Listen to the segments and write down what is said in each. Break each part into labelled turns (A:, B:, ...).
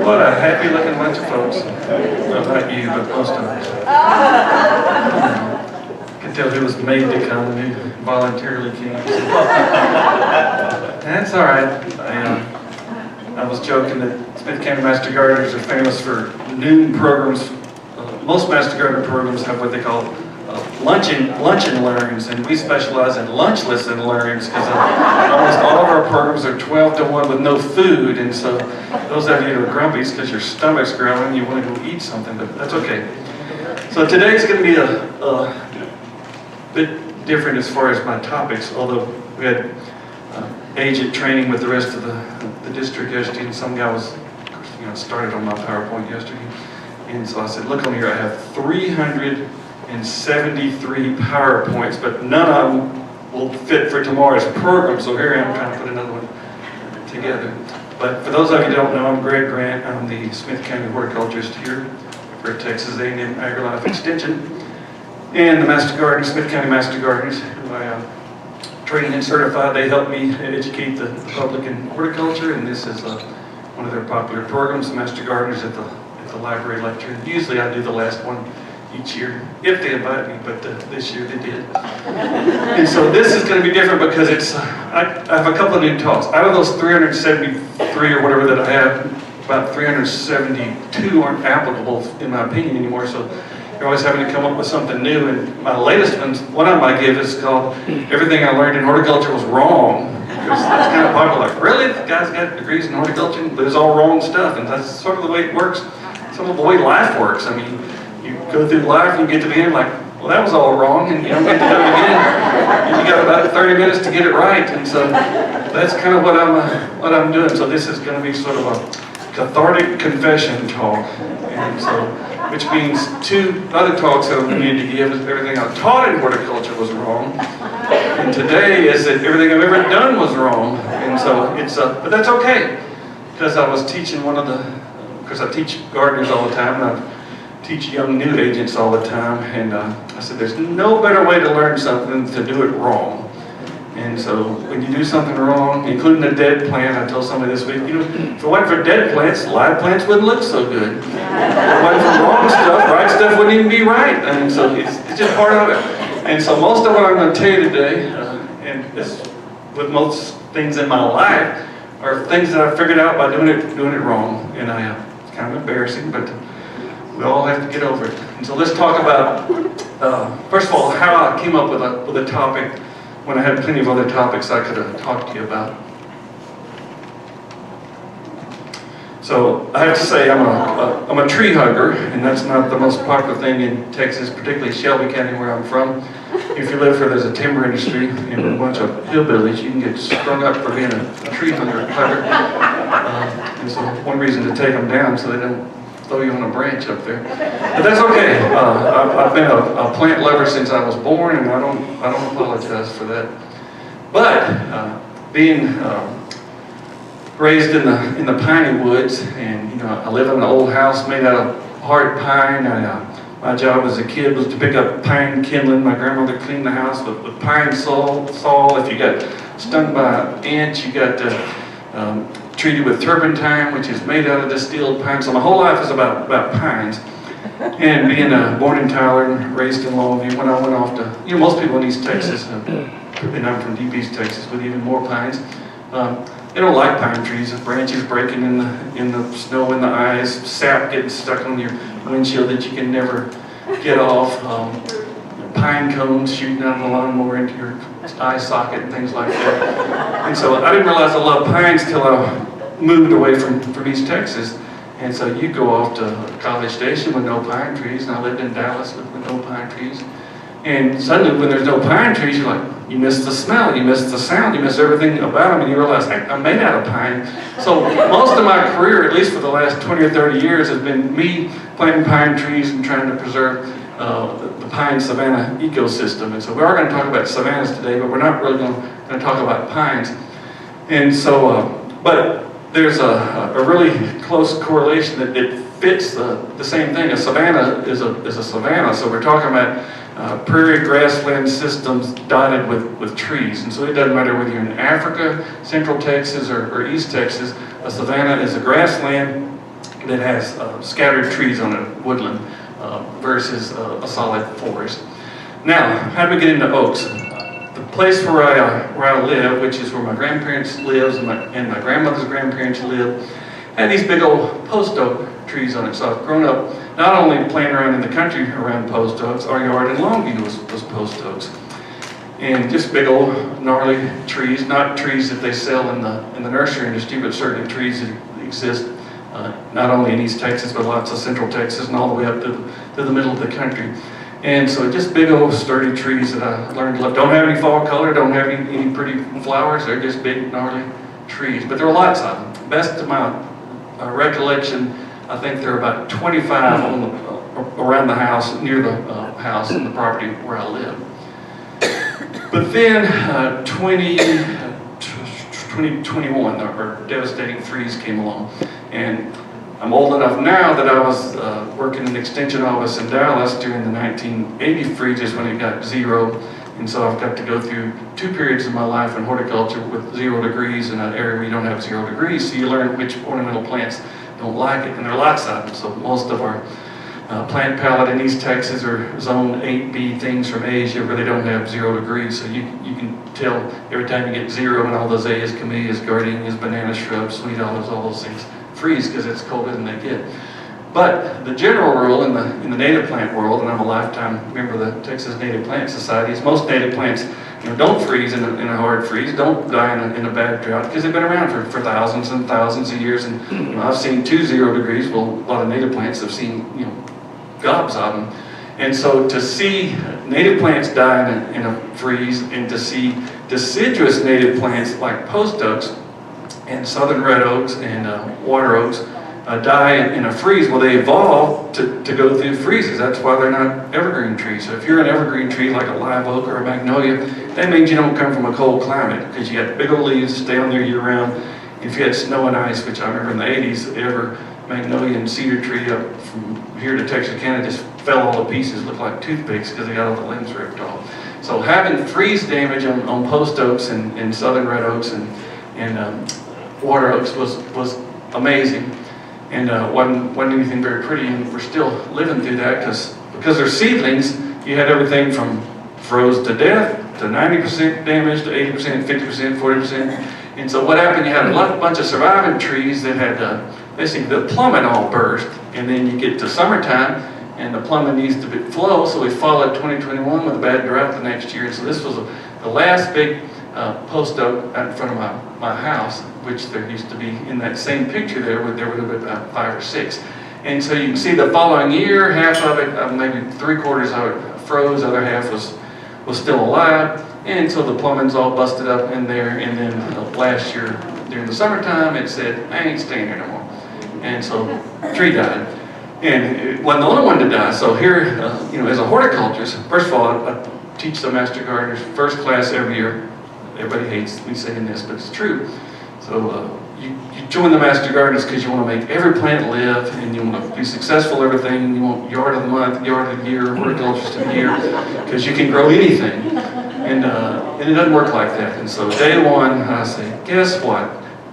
A: What a happy-looking bunch of folks. Well, not you, but most of us. I can tell who was made to come and who voluntarily came. That's all right. I was joking that Smith County Master Gardeners are famous for noon programs. Most Master Gardener programs have what they call lunch and learns, and we specialize in lunch lesson learns because almost all of our programs are 12 to 1 with no food, and so those of you who are grumpy, it's because your stomach's growling, you want to go eat something, but that's okay. So today's going to be a bit different as far as my topics, although we had agent training with the rest of the district yesterday, and some guy was, of course, started on my PowerPoint yesterday, and so I said, look on here, I have 373 PowerPoints, but none of them will fit for tomorrow's program, so here I am trying to put another one together. But for those of you who don't know, I'm Greg Grant. I'm the Smith County horticulturist here for Texas A&M AgriLife Extension, and the Master Gardeners, Smith County Master Gardeners, who I train and certify. They help me educate the public in horticulture, and this is one of their popular programs, the Master Gardeners at the library lecture. Usually I do the last one each year, if they invite me, but this year they did. And so this is going to be different because it's, I have a couple of new talks. Out of those 373 or whatever that I have, about 372 aren't applicable in my opinion anymore, so you're always having to come up with something new. And my latest one I might give is called Everything I Learned in Horticulture Was Wrong. Because that's kind of popular, like, really? The guy's got degrees in horticulture, but it's all wrong stuff, and that's sort of the way it works. Some of the way life works. I mean, you go through life and you get to the end like, well, that was all wrong, and you don't get to do it again. And you got about 30 minutes to get it right, and so that's kind of what I'm doing. So this is going to be sort of a cathartic confession talk, and so which means two other talks that I need to give is everything I taught in horticulture was wrong, and today is that everything I've ever done was wrong, and so it's but that's okay because I was teaching because I teach gardeners all the time, and I teach young new agents all the time, and I said there's no better way to learn something than to do it wrong. And so when you do something wrong, including a dead plant, I told somebody this week, if it wasn't for dead plants, live plants wouldn't look so good. If it wasn't for wrong stuff, right stuff wouldn't even be right. And so it's just part of it. And so most of what I'm going to tell you today, and this, with most things in my life, are things that I figured out by doing it wrong. And it's kind of embarrassing, but we all have to get over it. And so let's talk about, first of all, how I came up with a topic when I had plenty of other topics I could have talked to you about. So I have to say I'm a tree hugger, and that's not the most popular thing in Texas, particularly Shelby County where I'm from. If you live where there's a timber industry and a bunch of hillbillies, you can get strung up for being a tree hugger. And so one reason to take them down so they don't throw you on a branch up there. But that's okay. I've been a plant lover since I was born, and I don't apologize for that. But being raised in the piney woods, and I live in an old house made out of hard pine. My job as a kid was to pick up pine kindling. My grandmother cleaned the house with pine saw. If you got stung by an ant, you got treated with turpentine, which is made out of distilled pine. So my whole life is about pines. And being born in Tyler and raised in Longview, when I went off to, most people in East Texas, and I'm from deep East Texas with even more pines, they don't like pine trees. Branches breaking in the snow in the eyes, sap getting stuck on your windshield that you can never get off, pine cones shooting out of the lawnmower into your eye socket and things like that. And so I didn't realize I loved pines till I moved away from East Texas. And so you go off to College Station with no pine trees, and I lived in Dallas with no pine trees. And suddenly when there's no pine trees, you're like, you miss the smell, you miss the sound, you miss everything about them, and you realize, I'm made out of pine. So most of my career, at least for the last 20 or 30 years, has been me planting pine trees and trying to preserve the pine savanna ecosystem. And so we are going to talk about savannas today, but we're not really going to talk about pines. And so, but there's a really close correlation that it fits the same thing. A savanna is a savanna, so we're talking about prairie grassland systems dotted with trees. And so it doesn't matter whether you're in Africa, Central Texas, or East Texas, a savanna is a grassland that has scattered trees on a woodland versus a solid forest. Now, how do we get into oaks? The place where I live, which is where my grandparents lived and my grandmother's grandparents lived, had these big old post oak trees on it. So I've grown up not only playing around in the country around post oaks, our yard in Longview was post oaks. And just big old gnarly trees, not trees that they sell in the nursery industry, but certainly trees that exist not only in East Texas, but lots of Central Texas and all the way up to the middle of the country. And so just big old sturdy trees that I learned to love. Don't have any fall color, don't have any pretty flowers, they're just big gnarly trees. But there are lots of them. Best of my recollection, I think there are about 25 around the house, near the house and the property where I live. But then 2021, our devastating freeze came along. And I'm old enough now that I was working in the extension office in Dallas during the 1980 freezes when it got 0. And so I've got to go through 2 periods of my life in horticulture with 0 degrees in an area where you don't have 0 degrees. So you learn which ornamental plants don't like it. And there are lots of them. So most of our plant palette in East Texas are zone 8B things from Asia where they don't have 0 degrees. So you can tell every time you get 0 and all those azaleas, camellias, gardenias, banana shrubs, sweet olives, all those things freeze because it's colder than they get. But the general rule in the native plant world, and I'm a lifetime member of the Texas Native Plant Society, is most native plants don't freeze in a hard freeze, don't die in a bad drought, because they've been around for thousands and thousands of years. And I've seen 2 0 degrees. Well, a lot of native plants have seen gobs of them. And so to see native plants die in a freeze, and to see deciduous native plants like post oaks and southern red oaks and water oaks die in a freeze, well, they evolved to go through freezes. That's why they're not evergreen trees. So if you're an evergreen tree like a live oak or a magnolia, that means you don't come from a cold climate, because you got big old leaves that stay on there year round. If you had snow and ice, which I remember in the 80s, every magnolia and cedar tree up from here to Texarkana just fell all to pieces, looked like toothpicks because they got all the limbs ripped off. So having freeze damage on post oaks and southern red oaks and water oaks was amazing, and wasn't anything very pretty. And we're still living through that because they're seedlings. You had everything from froze to death to 90% damage to 80%, 50%, 40%. And so what happened? You had a bunch of surviving trees that had basically the plummet all burst, and then you get to summertime and the plummet needs to flow. So we followed 2021 with a bad drought the next year. And so this was the last big post oak out in front of my house, which there used to be in that same picture there would have been about 5 or 6. And so you can see the following year, half of it, maybe 3/4 of it froze, other half was still alive. And so the plummet's all busted up in there. And then last year during the summertime, it said, I ain't staying here no more. And so the tree died. And it wasn't the only one to die. So here, as a horticulturist, first of all, I teach the master gardeners first class every year. Everybody hates me saying this, but it's true. So you join the master gardeners because you want to make every plant live, and you want to be successful at everything. You want yard of the month, yard of the year, horticulturist of the year, because you can grow anything. And it doesn't work like that. And so day one, I say, guess what?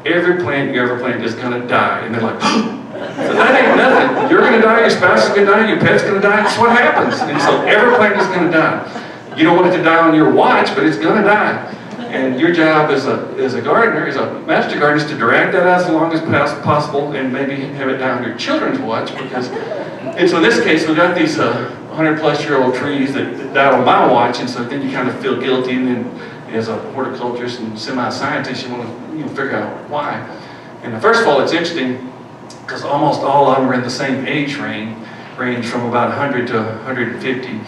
A: Every plant you ever plant is going to die. And they're like, so that ain't nothing. You're going to die, your spouse is going to die, your pet's going to die. That's what happens. And so every plant is going to die. You don't want it to die on your watch, but it's going to die. And your job as a gardener, as a master gardener, is to drag that out as long as possible, and maybe have it die on your children's watch. And so in this case, we got these 100-plus-year-old trees that died on my watch, and so then you kind of feel guilty. And then, as a horticulturist and semi-scientist, you want to figure out why. And first of all, it's interesting because almost all of them are in the same age range from about 100 to 150,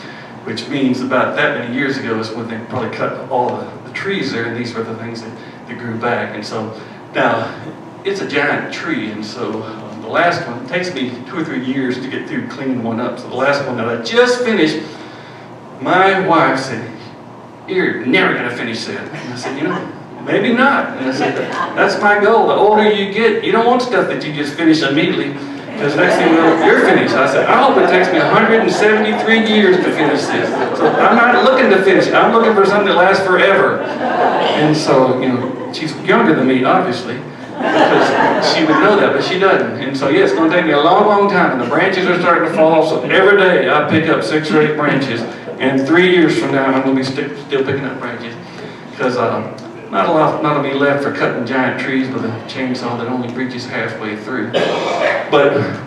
A: which means about that many years ago is when they probably cut all the trees there, and these were the things that grew back. And so now it's a giant tree, and so the last one, it takes me 2 or 3 years to get through cleaning one up. So the last one that I just finished, my wife said, you're never going to finish that. And I said, maybe not. And I said, that's my goal. The older you get, you don't want stuff that you just finish immediately, because next thing you know, you're finished. I said, I hope it takes me 173 years to finish this. So I'm not looking to finish. I'm looking for something that lasts forever. And so, she's younger than me, obviously, because she would know that, but she doesn't. And so yeah, it's going to take me a long, long time. And the branches are starting to fall off. So every day I pick up 6 or 8 branches. And 3 years from now, I'm going to be still picking up branches. Because not a lot will be left for cutting giant trees with a chainsaw that only reaches halfway through. But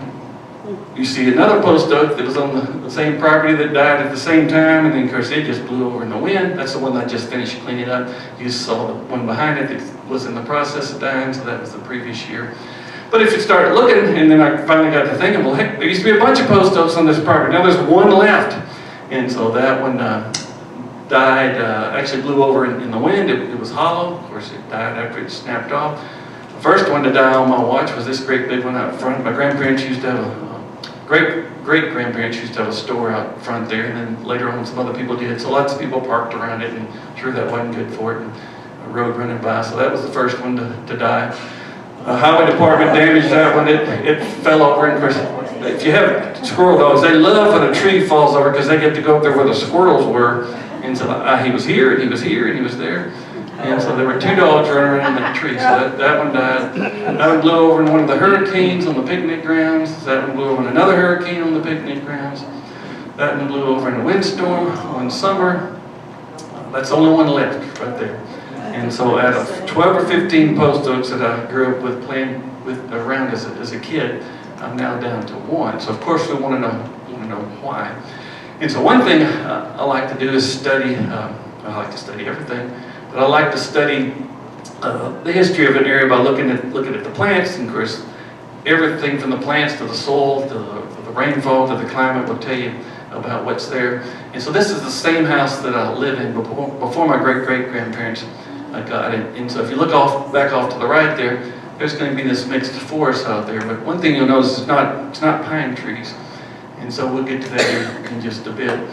A: you see another post oak that was on the same property that died at the same time, and then of course it just blew over in the wind. That's the one I just finished cleaning up. You saw the one behind it that was in the process of dying, so that was the previous year. But if you start looking, and then I finally got to thinking, well heck, there used to be a bunch of post oaks on this property. Now there's one left. And so that one died, actually blew over in the wind. It was hollow. Of course it died after it snapped off. The first one to die on my watch was this great big one out front. My grandparents used to have great-grandparents used to have a store out front there, and then later on some other people did. So lots of people parked around it, and sure that wasn't good for it, and a road running by. So that was the first one to die. Highway department damaged that one. It fell over, and of course, if you have squirrel dogs, they love when a tree falls over because they get to go up there where the squirrels were. And so he was here, and he was here, and he was there. And so there were 2 dogs running around in that tree. So that one died. That one blew over in one of the hurricanes on the picnic grounds. That one blew over in another hurricane on the picnic grounds. That one blew over in a windstorm one summer. That's the only one left right there. And so out of 12 or 15 post oaks that I grew up with, playing with around as a kid, I'm now down to 1. So of course we want to know why. And so one thing I like to do is study. I like to study everything, but I like to study the history of an area by looking at the plants. And of course, everything from the plants to the soil to the rainfall to the climate will tell you about what's there. And so this is the same house that I live in before my great-great-grandparents got it. And so if you look back off to the right there, there's going to be this mixed forest out there. But one thing you'll notice is it's not pine trees. And so we'll get to that in just a bit.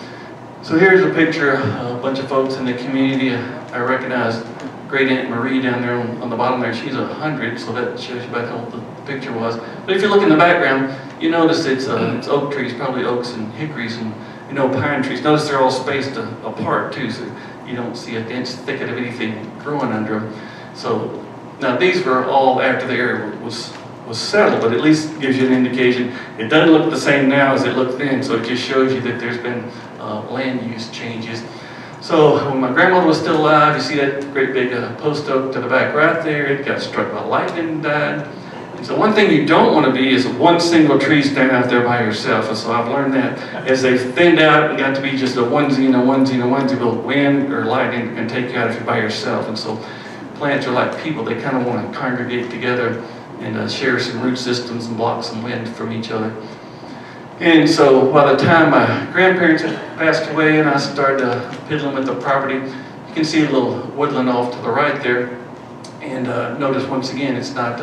A: So here's a picture of a bunch of folks in the community. I recognize Great Aunt Marie down there on the bottom there. She's 100, so that shows you about how old the picture was. But if you look in the background, you notice it's oak trees, probably oaks and hickories and pine trees. Notice they're all spaced apart too, so you don't see a dense thicket of anything growing under them. So now these were all after the area was settled, but at least gives you an indication. It doesn't look the same now as it looked then, so it just shows you that there's been land use changes. So when my grandmother was still alive, you see that great big post oak to the back right there. It got struck by lightning and died. And so one thing you don't want to be is one single tree standing out there by yourself. And so I've learned that as they thinned out and got to be just a onesie and a onesie and a onesie, well, wind or lightning can take you out if you're by yourself. And so plants are like people. They kind of want to congregate together and share some root systems and block some wind from each other. And so by the time my grandparents had passed away and I started piddling with the property, you can see a little woodland off to the right there. And notice once again, it's not,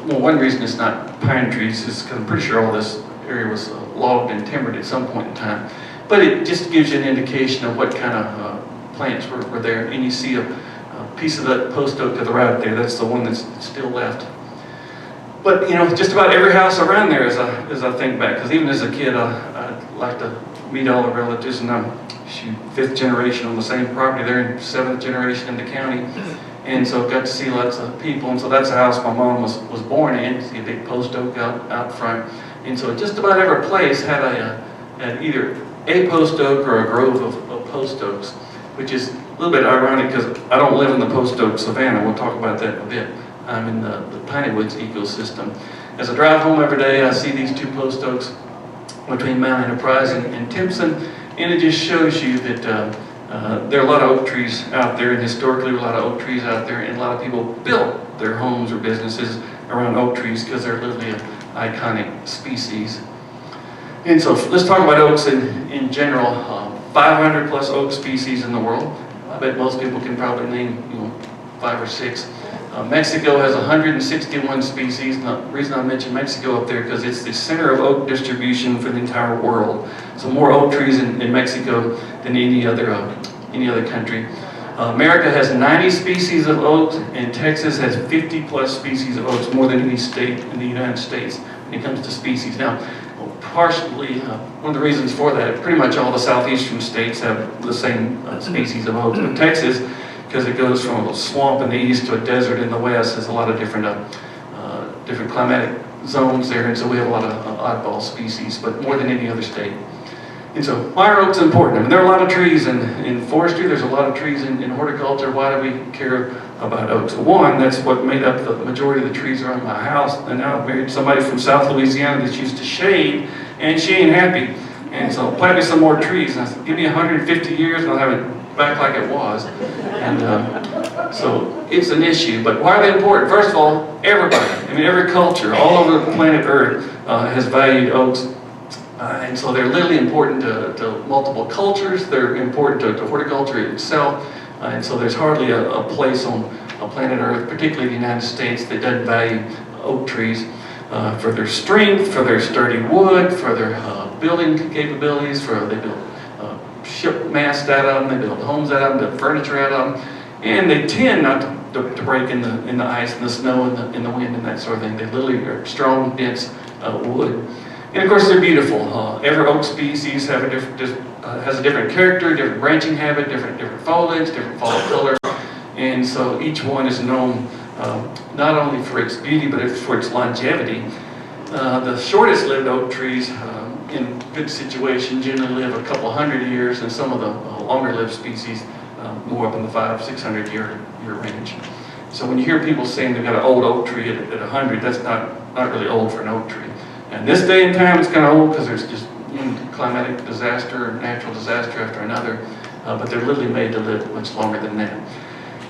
A: well, one reason it's not pine trees is because I'm pretty sure all this area was logged and timbered at some point in time. But it just gives you an indication of what kind of plants were there. And you see a piece of that post oak to the right there. That's the one that's still left. But just about every house around there, as I think back, because even as a kid, I like to meet all the relatives, and I'm 5th generation on the same property there, and 7th generation in the county, and so got to see lots of people. And so that's the house my mom was born in. See a big post oak out front, and so just about every place had either a post oak or a grove of post oaks, which is a little bit ironic because I don't live in the post oak savanna. We'll talk about that in a bit. I'm in the piney woods ecosystem. As I drive home every day, I see these 2 post oaks between Mount Enterprise and Timpson, and it just shows you that there are a lot of oak trees out there, and historically a lot of oak trees out there, and a lot of people built their homes or businesses around oak trees because they're literally an iconic species. And so let's talk about oaks in general. 500 plus oak species in the world. I bet most people can probably name 5 or 6. Mexico has 161 species. And the reason I mention Mexico up there because it's the center of oak distribution for the entire world. So more oak trees in Mexico than any other country. America has 90 species of oaks, and Texas has 50 plus species of oaks, more than any state in the United States when it comes to species. Now, partially, one of the reasons for that, pretty much all the southeastern states have the same species of oaks, but Texas, because it goes from a swamp in the east to a desert in the west, has a lot of different different climatic zones there, and so we have a lot of oddball species, but more than any other state. And so why are oaks important? I mean, there are a lot of trees in forestry, there's a lot of trees in horticulture. Why do we care about oaks? One, that's what made up the majority of the trees around my house, and now I've married somebody from South Louisiana that's used to shade, and she ain't happy. And so plant me some more trees, and I said, give me 150 years and I'll have it back like it was. And so it's an issue, but why are they important? First of all, everybody, I mean every culture all over the planet Earth has valued oaks. And so they're literally important to multiple cultures, they're important to horticulture itself, and so there's hardly a place on planet Earth, particularly the United States, that doesn't value oak trees for their strength, for their sturdy wood, for their building capabilities, they build ship masts out of them, they build homes out of them, build furniture out of them, and they tend not to break in the ice and the snow and in the wind and that sort of thing. They literally are strong, dense wood. And of course they're beautiful. Every oak species has a different character, different branching habit, different foliage, different fall color, and so each one is known not only for its beauty but for its longevity. The shortest lived oak trees in good situation generally live a couple hundred years, and some of the longer lived species more up in the 500-600 year range. So when you hear people saying they've got an old oak tree at 100, that's not really old for an oak tree. And this day and time it's kind of old because there's just one climatic disaster or natural disaster after another, but they're literally made to live much longer than that.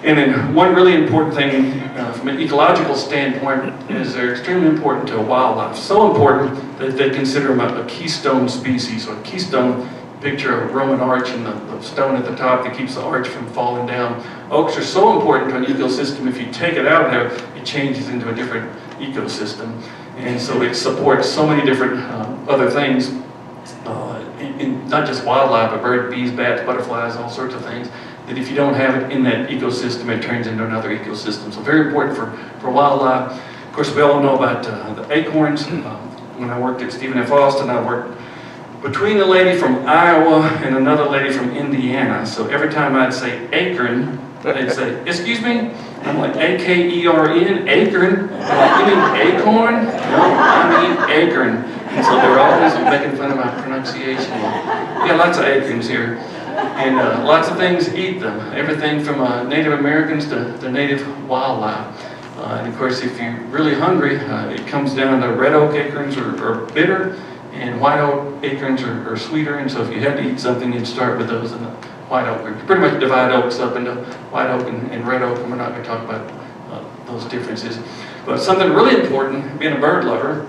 A: And then one really important thing from an ecological standpoint is they're extremely important to wildlife. So important that they consider them a keystone species. So a keystone, picture a Roman arch and the stone at the top that keeps the arch from falling down. Oaks are so important to an ecosystem, if you take it out of there, it changes into a different ecosystem. And so it supports so many different other things, in not just wildlife, but birds, bees, bats, butterflies, all sorts of things, that if you don't have it in that ecosystem, it turns into another ecosystem. So very important for wildlife. Of course, we all know about the acorns. When I worked at Stephen F. Austin, I worked between a lady from Iowa and another lady from Indiana. So every time I'd say acorn, they'd say, excuse me? I'm like, A-K-E-R-N, acorn. You mean acorn? No, I mean acorn. And so they're always making fun of my pronunciation. Yeah, lots of acorns here. And lots of things eat them. Everything from Native Americans to native wildlife. And of course, if you're really hungry, it comes down to red oak acorns are bitter, and white oak acorns are sweeter. And so if you had to eat something, you'd start with those. And the white oak, you pretty much divide oaks up into white oak and red oak, and we're not going to talk about those differences. But something really important, being a bird lover,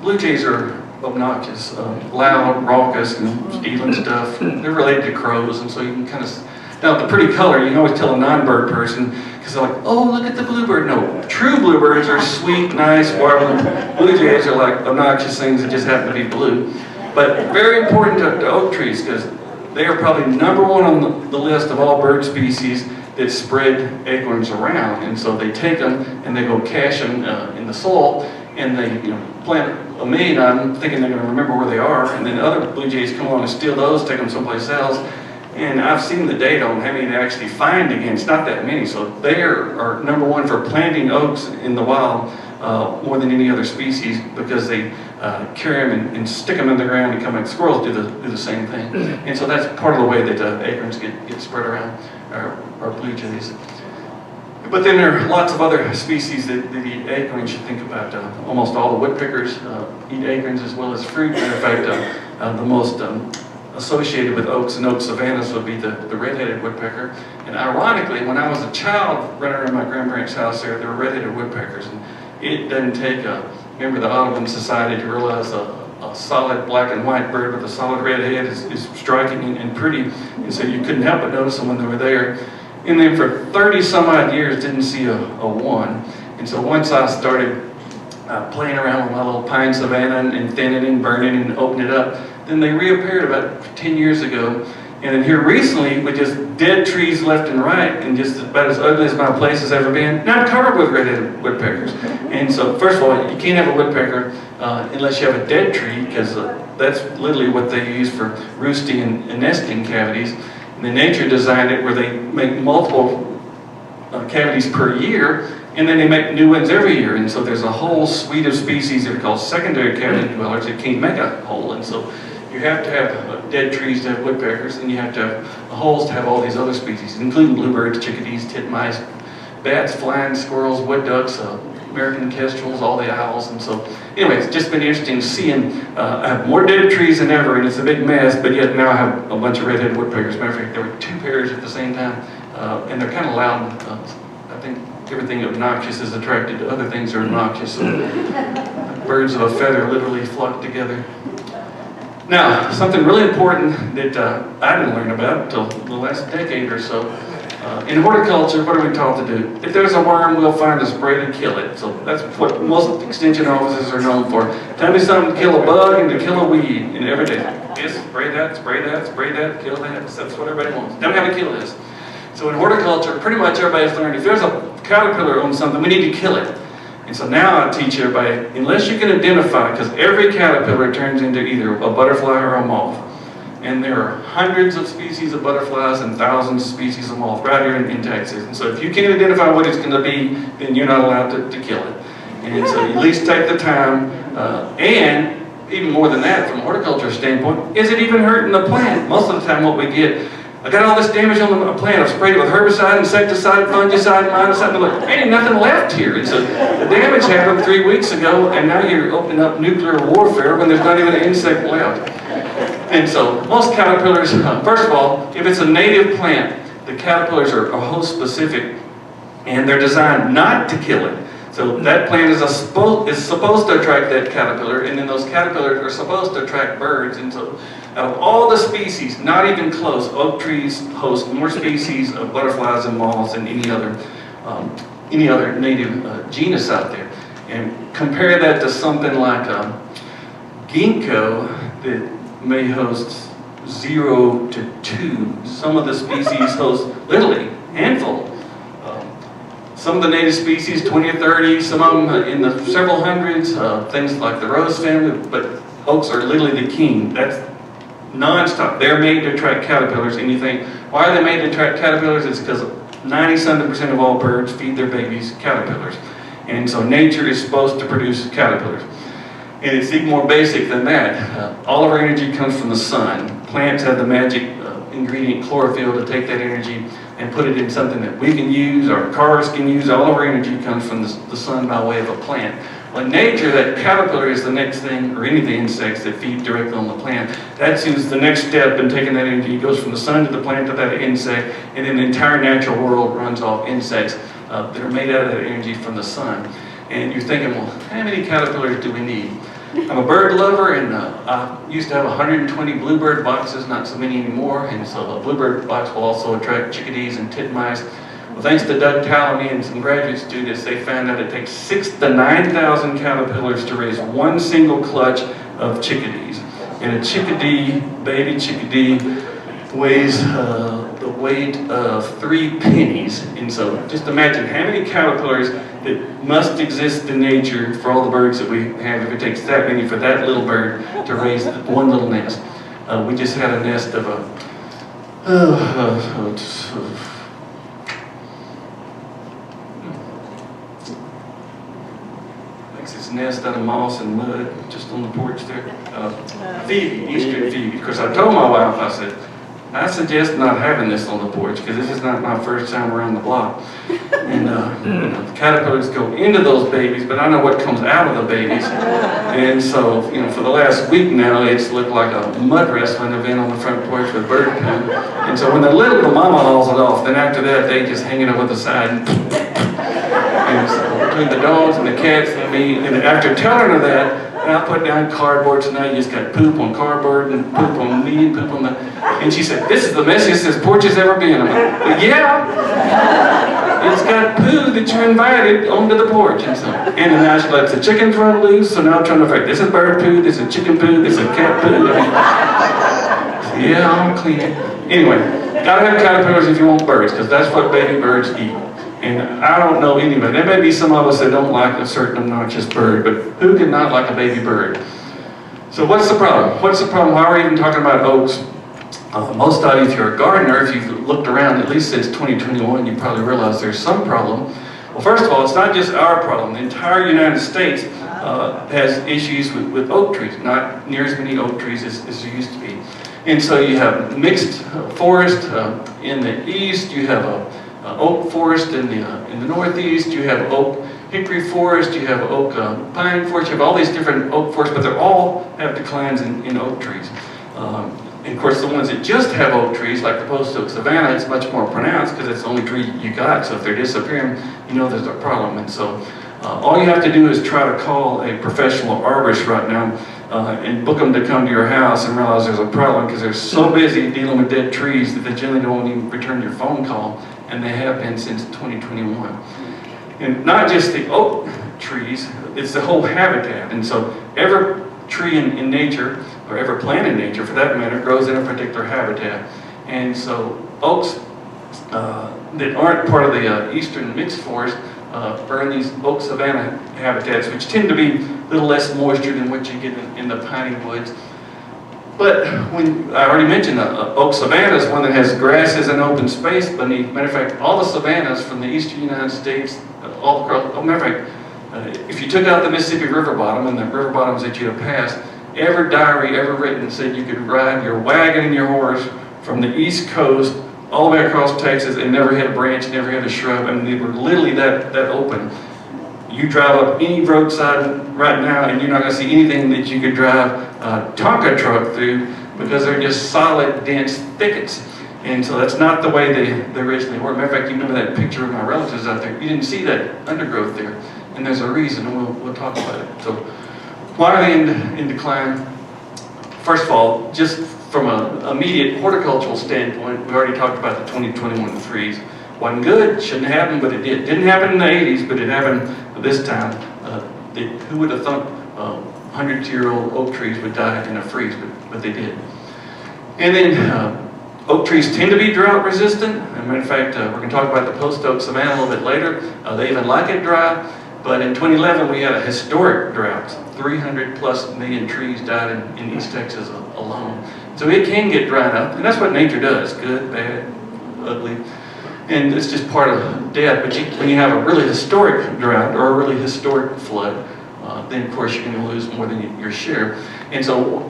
A: blue jays are obnoxious, loud, raucous, and stealing stuff. They're related to crows, and so you can kind of, now the pretty color, you can always tell a non-bird person, because they're like, oh, look at the bluebird. No, true bluebirds are sweet, nice, warbling. Blue jays are like obnoxious things that just happen to be blue. But very important to oak trees, because they are probably number one on the list of all bird species that spread acorns around. And so they take them and they go cache them in the soil, and they plant a million of them thinking they're going to remember where they are, and then other blue jays come along and steal those, take them someplace else. And I've seen the data on how many they actually find again. It's not that many. So they are number one for planting oaks in the wild more than any other species, because they carry them and stick them in the ground and come back. Squirrels do the same thing. And so that's part of the way that acorns get spread around our blue jays. But then there are lots of other species that eat acorns. You think about almost all the woodpeckers eat acorns as well as fruit. Matter of fact, the most associated with oaks and oak savannas would be the red-headed woodpecker. And ironically, when I was a child running around my grandparents' house there were red-headed woodpeckers. And it doesn't take a member of the Audubon Society to realize a solid black and white bird with a solid red head is striking and pretty. And so you couldn't help but notice them when they were there. And then for 30 some odd years didn't see a one. And so once I started playing around with my little pine savanna and thinning it and burning it and opening it up, then they reappeared about 10 years ago. And then here recently, with just dead trees left and right, and just about as ugly as my place has ever been, now I'm covered with red-headed woodpeckers. And so first of all, you can't have a woodpecker unless you have a dead tree, because that's literally what they use for roosting and nesting cavities. And then nature designed it where they make multiple cavities per year, and then they make new ones every year. And so there's a whole suite of species that are called secondary cavity dwellers that can't make a hole. And so you have to have dead trees to have woodpeckers, and you have to have holes to have all these other species, including bluebirds, chickadees, titmice, bats, flying squirrels, wood ducks, American kestrels, all the owls. And so anyway, it's just been interesting seeing I have more dead trees than ever, and it's a big mess, but yet now I have a bunch of red-headed woodpeckers. As a matter of fact, there were 2 pairs at the same time, and they're kind of loud. I think everything obnoxious is attracted to other things that are obnoxious. So birds of a feather literally flock together. Now, something really important that I didn't learn about until the last decade or so. In horticulture, what are we taught to do? If there's a worm, we'll find a spray to kill it. So that's what most extension offices are known for. Tell me something to kill a bug and to kill a weed, and every day, yes, spray that, spray that, spray that, kill that. That's what everybody wants. Tell me how to kill this. So in horticulture, pretty much everybody's learned if there's a caterpillar on something, we need to kill it. And so now I teach everybody, unless you can identify, because every caterpillar turns into either a butterfly or a moth. And there are hundreds of species of butterflies and thousands of species of moths right here in Texas. And so if you can't identify what it's going to be, then you're not allowed to kill it. And so you at least take the time. And even more than that, from a horticulture standpoint, is it even hurting the plant? Most of the time what we get, I got all this damage on the plant. I've sprayed it with herbicide, insecticide, fungicide, minicide. Look, ain't nothing left here. And so the damage happened 3 weeks ago, and now you're opening up nuclear warfare when there's not even an insect left. And so most caterpillars, first of all, if it's a native plant, the caterpillars are host specific, and they're designed not to kill it. So that plant is supposed to attract that caterpillar, and then those caterpillars are supposed to attract birds. And so out of all the species, not even close, oak trees host more species of butterflies and moths than any other native genus out there. And compare that to something like ginkgo that may host 0 to 2. Some of the species host literally handful. Some of the native species, 20 or 30, some of them in the several hundreds, things like the rose family, but oaks are literally the king. That's non-stop. They're made to attract caterpillars. And you think, why are they made to attract caterpillars? It's because 90-something% of all birds feed their babies caterpillars. And so nature is supposed to produce caterpillars. And it's even more basic than that. All of our energy comes from the sun. Plants have the magic ingredient chlorophyll to take that energy and put it in something that we can use, our cars can use. All of our energy comes from the sun by way of a plant. Well, in nature, that caterpillar is the next thing, or any of the insects that feed directly on the plant. That's the next step in taking that energy. It goes from the sun to the plant to that insect, and then the entire natural world runs off insects that are made out of that energy from the sun. And you're thinking, well, how many caterpillars do we need? I'm a bird lover, and I used to have 120 bluebird boxes, not so many anymore, and so a bluebird box will also attract chickadees and titmice. Well, thanks to Doug Tallamy and some graduate students, they found out it takes 6,000 to 9,000 caterpillars to raise one single clutch of chickadees. And a chickadee, baby chickadee, weighs the weight of 3 pennies. And so just imagine how many caterpillars that must exist in nature for all the birds that we have, if it takes that many for that little bird to raise one little nest. We just had a nest of makes its nest out of moss and mud just on the porch there. Phoebe, Eastern Phoebe. Of course, I told my wife, I suggest not having this on the porch because this is not my first time around the block. And the caterpillars go into those babies, but I know what comes out of the babies. And so, for the last week now, it's looked like a mud wrestling event on the front porch with bird poo. And so when they're little, the mama hauls it off. Then after that, they just hang it over the side. And so between the dogs and the cats and me, and after telling her that, and I put down cardboard, so now you just got poop on cardboard and poop on me and poop on the... And she said, this is the messiest this porch has ever been. I'm like, well, yeah, it's got poo that you invited onto the porch. And then now she lets the chickens run loose, so now I'm trying to figure, this is bird poo, this is chicken poo, this is cat poo. Yeah, I'll clean it. Anyway, gotta have caterpillars if you want birds, because that's what baby birds eat. And I don't know anybody. There may be some of us that don't like a certain obnoxious bird, but who can not like a baby bird? So what's the problem? What's the problem? Why are we even talking about oaks? Most of you, if you're a gardener, if you've looked around at least since 2021, you probably realize there's some problem. Well, first of all, it's not just our problem. The entire United States has issues with oak trees, not near as many oak trees as there used to be. And so you have mixed forest in the east, you have a oak forest in the northeast, you have oak hickory forest, you have oak pine forest, you have all these different oak forests, but they all have declines in oak trees. And of course, the ones that just have oak trees, like the post oak savanna, it's much more pronounced because it's the only tree you got. So if they're disappearing, you know there's a problem. And so all you have to do is try to call a professional arborist right now and book them to come to your house and realize there's a problem because they're so busy dealing with dead trees that they generally don't even return your phone call, and they have been since 2021. And not just the oak trees, it's the whole habitat. And so every tree in nature, or every plant in nature for that matter, grows in a particular habitat. And so oaks that aren't part of the eastern mixed forest are in these oak savanna habitats, which tend to be a little less moisture than what you get in the piney woods. But when I already mentioned, oak savanna is one that has grasses and open space beneath. Matter of fact, all the savannas from the eastern United States, all across, matter of fact, if you took out the Mississippi River bottom and the river bottoms that you have passed, every diary ever written said you could ride your wagon and your horse from the East Coast all the way across Texas and never hit a branch, never hit a shrub. I mean, they were literally that open. You drive up any roadside right now and you're not going to see anything that you could drive a Tonka truck through because they're just solid, dense thickets. And so that's not the way they originally were. Matter of fact, you remember that picture of my relatives out there. You didn't see that undergrowth there. And there's a reason, and we'll talk about it. So why are they in decline? First of all, just from an immediate horticultural standpoint, we already talked about the 2021 freeze. Wasn't good, shouldn't happen, but it did. Didn't happen in the 80s, but it happened this time. Who would have thought 100-year-old oak trees would die in a freeze, but they did. And then oak trees tend to be drought resistant. As a matter of fact, we're going to talk about the post oak savanna a little bit later. They even like it dry. But in 2011, we had a historic drought. 300+ million trees died in East Texas alone. So it can get dried up, and that's what nature does, good, bad, ugly. And it's just part of death. But when you have a really historic drought or a really historic flood, then of course you're going to lose more than your share. And so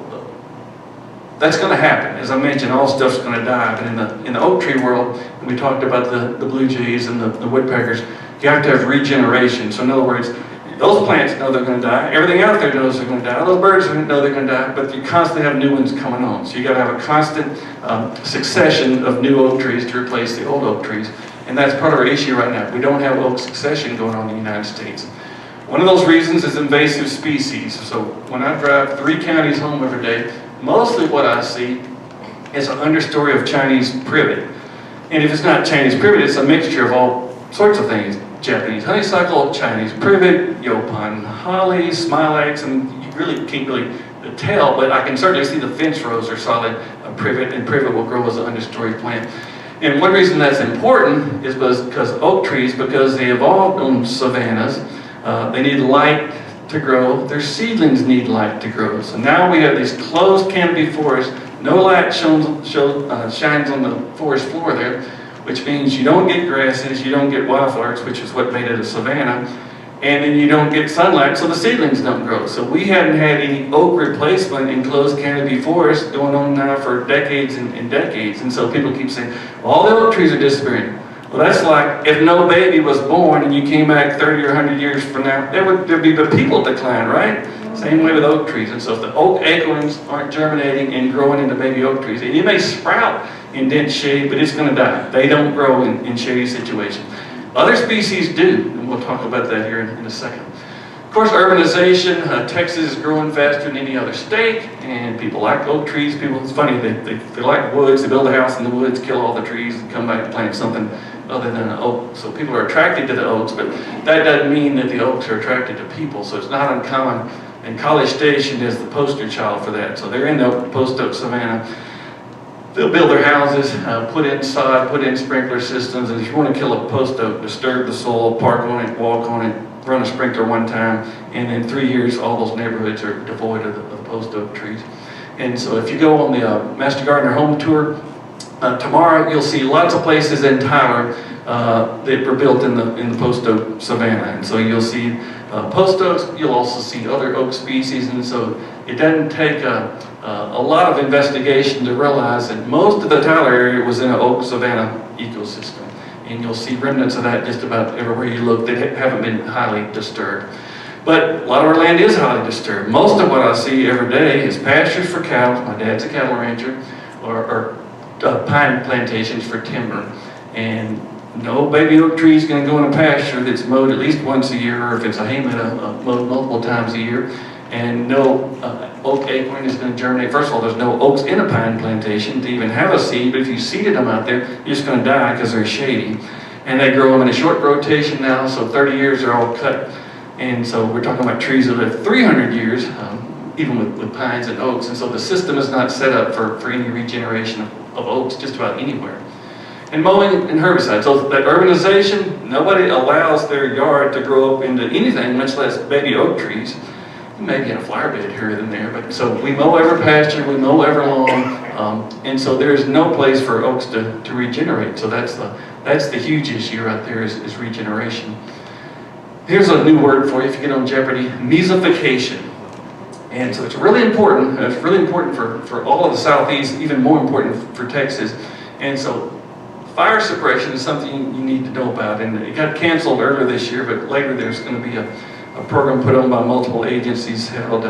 A: that's going to happen. As I mentioned, all stuff's going to die. But in the oak tree world, we talked about the blue jays and the woodpeckers, you have to have regeneration. So in other words, those plants know they're going to die. Everything out there knows they're going to die. Those birds know they're going to die, but you constantly have new ones coming on. So you got to have a constant succession of new oak trees to replace the old oak trees. And that's part of our issue right now. We don't have oak succession going on in the United States. One of those reasons is invasive species. So when I drive 3 counties home every day, mostly what I see is an understory of Chinese privet. And if it's not Chinese privet, it's a mixture of all sorts of things. Japanese honeysuckle, Chinese privet, Yaupon holly, smilax, and you really can't tell, but I can certainly see the fence rows are solid privet, and privet will grow as an understory plant. And one reason that's important is because oak trees, because they evolved on savannas, they need light to grow. Their seedlings need light to grow. So now we have these closed canopy forests. No light shines on the forest floor there, which means you don't get grasses, you don't get wildflowers, which is what made it a savanna, and then you don't get sunlight, so the seedlings don't grow. So we hadn't had any oak replacement in closed canopy forests going on now for decades and decades. And so people keep saying, well, all the oak trees are disappearing. Well, that's like if no baby was born and you came back 30 or 100 years from now, there'd be the people decline, right? Same way with oak trees. And so if the oak acorns aren't germinating and growing into baby oak trees, and you may sprout in dense shade, but it's going to die. They don't grow in shady situations. Other species do, and we'll talk about that here in a second. Of course, urbanization, Texas is growing faster than any other state, and people like oak trees. It's funny, they like woods, they build a house in the woods, kill all the trees, and come back and plant something other than an oak. So people are attracted to the oaks, but that doesn't mean that the oaks are attracted to people, so it's not uncommon. And College Station is the poster child for that. So they're in the post oak savanna. They'll build their houses, put in sod, put in sprinkler systems, and if you want to kill a post oak, disturb the soil, park on it, walk on it, run a sprinkler one time, and in 3 years all those neighborhoods are devoid of the post oak trees. And so if you go on the Master Gardener Home Tour tomorrow, you'll see lots of places in Tyler that were built in the post oak savanna. And so you'll see post oaks, you'll also see other oak species, and so it doesn't take a lot of investigation to realize that most of the Tyler area was in an oak savanna ecosystem. And you'll see remnants of that just about everywhere you look that haven't been highly disturbed. But a lot of our land is highly disturbed. Most of what I see every day is pastures for cows. My dad's a cattle rancher, or pine plantations for timber. And no baby oak tree is going to go in a pasture that's mowed at least once a year, or if it's a hay meadow, mowed multiple times a year. And no oak acorn is going to germinate. First of all, there's no oaks in a pine plantation to even have a seed, but if you seeded them out there, you're just going to die because they're shady. And they grow them in a short rotation now, so 30 years they're all cut. And so we're talking about trees that live 300 years, even with pines and oaks. And so the system is not set up for any regeneration of oaks just about anywhere. And mowing and herbicides. So that urbanization, nobody allows their yard to grow up into anything, much less baby oak trees. Maybe in a flower bed here and there, but so we mow every pasture, we mow every lawn, and so there's no place for oaks to regenerate. So that's the huge issue right there is regeneration. Here's a new word for you if you get on Jeopardy: mesophication. And so it's really important. It's really important for all of the Southeast, even more important for Texas. And so fire suppression is something you need to know about. And it got canceled earlier this year, but later there's going to be a program put on by multiple agencies held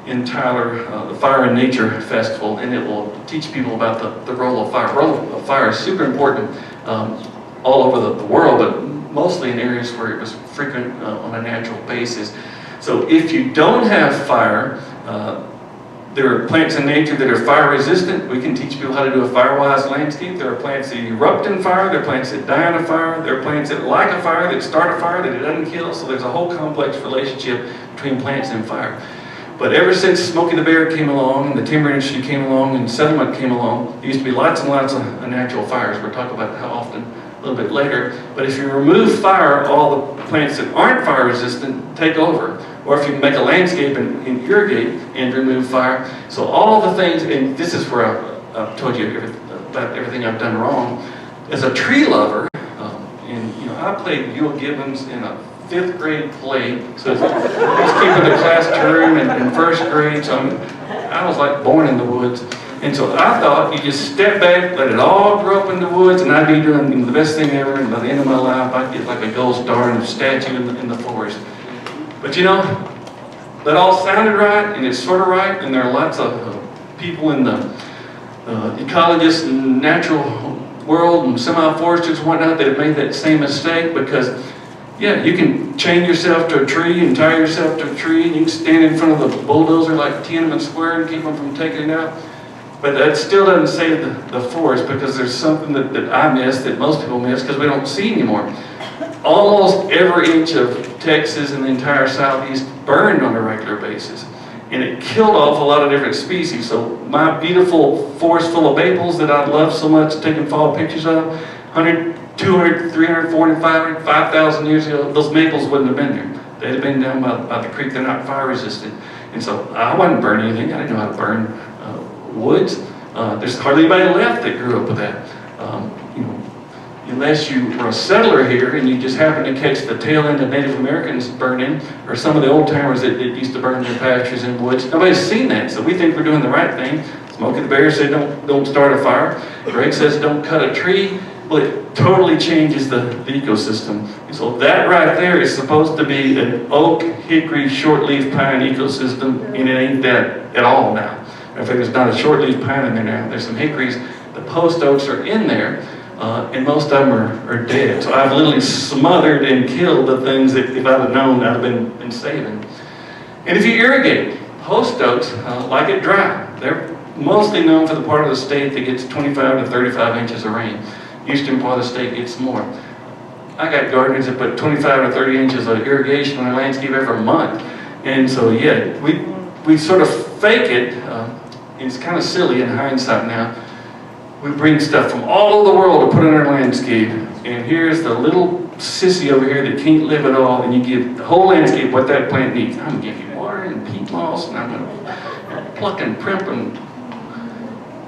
A: in Tyler, the Fire and Nature Festival, and it will teach people about the role of fire. The role of fire is super important all over the world, but mostly in areas where it was frequent on a natural basis. So if you don't have fire, there are plants in nature that are fire resistant. We can teach people how to do a fire-wise landscape. There are plants that erupt in fire. There are plants that die in a fire. There are plants that like a fire, that start a fire, that it doesn't kill. So there's a whole complex relationship between plants and fire. But ever since Smokey the Bear came along, and the timber industry came along, and settlement came along, there used to be lots and lots of natural fires. We'll talk about how often a little bit later. But if you remove fire, all the plants that aren't fire resistant take over. Or if you make a landscape and irrigate and remove fire. So all the things, and this is where I've told you about everything I've done wrong. As a tree lover, and I played Yule Gibbons in a 5th grade play, so he's keeping the class term in 1st grade, so I was like born in the woods. And so I thought you just step back, let it all grow up in the woods, and I'd be doing the best thing ever, and by the end of my life I'd get like a gold star and a statue in the forest. But that all sounded right, and it's sort of right, and there are lots of people in the ecologists and natural world and semi-foresters and whatnot that have made that same mistake, because yeah, you can chain yourself to a tree and tie yourself to a tree, and you can stand in front of the bulldozer like Tiananmen Square and keep them from taking it out. But that still doesn't save the forest, because there's something that I miss, that most people miss, because we don't see anymore. Almost every inch of Texas and the entire Southeast burned on a regular basis. And it killed off a lot of different species. So my beautiful forest full of maples that I love so much, taking fall pictures of, 100, 200, 300, 400, 500, 5,000 years ago, those maples wouldn't have been there. They'd have been down by the creek. They're not fire resistant. And so I wouldn't burn anything. I didn't know how to burn woods. There's hardly anybody left that grew up with that. Unless you were a settler here and you just happened to catch the tail end of Native Americans burning, or some of the old timers that used to burn their pastures and woods. Nobody's seen that, so we think we're doing the right thing. Smokey the Bear said don't start a fire. Greg says don't cut a tree. Well, it totally changes the ecosystem. And so that right there is supposed to be an oak, hickory, shortleaf pine ecosystem, and it ain't that at all now. In fact, there's not a shortleaf pine in there now. There's some hickories. The post oaks are in there. And most of them are dead. So I've literally smothered and killed the things that if I'd have known, I'd have been saving. And if you irrigate, post oaks like it dry. They're mostly known for the part of the state that gets 25 to 35 inches of rain. Eastern part of the state gets more. I got gardeners that put 25 to 30 inches of irrigation on their landscape every month. And so yeah, we sort of fake it. It's kind of silly in hindsight now. We bring stuff from all over the world to put in our landscape, and here's the little sissy over here that can't live at all, and you give the whole landscape what that plant needs. I'm going to give you water and peat moss, and I'm going to plucking, primping,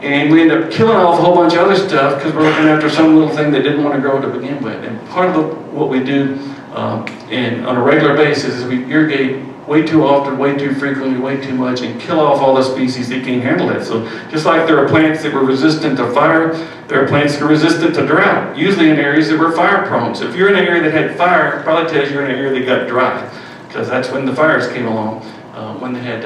A: and we end up killing off a whole bunch of other stuff because we're looking after some little thing that didn't want to grow to begin with. And part of what we do on a regular basis is we irrigate way too often, way too frequently, way too much, and kill off all the species that can't handle it. So just like there are plants that were resistant to fire, there are plants that are resistant to drought, usually in areas that were fire prone. So if you're in an area that had fire, it probably tells you you're in an area that got dry, because that's when the fires came along, when they had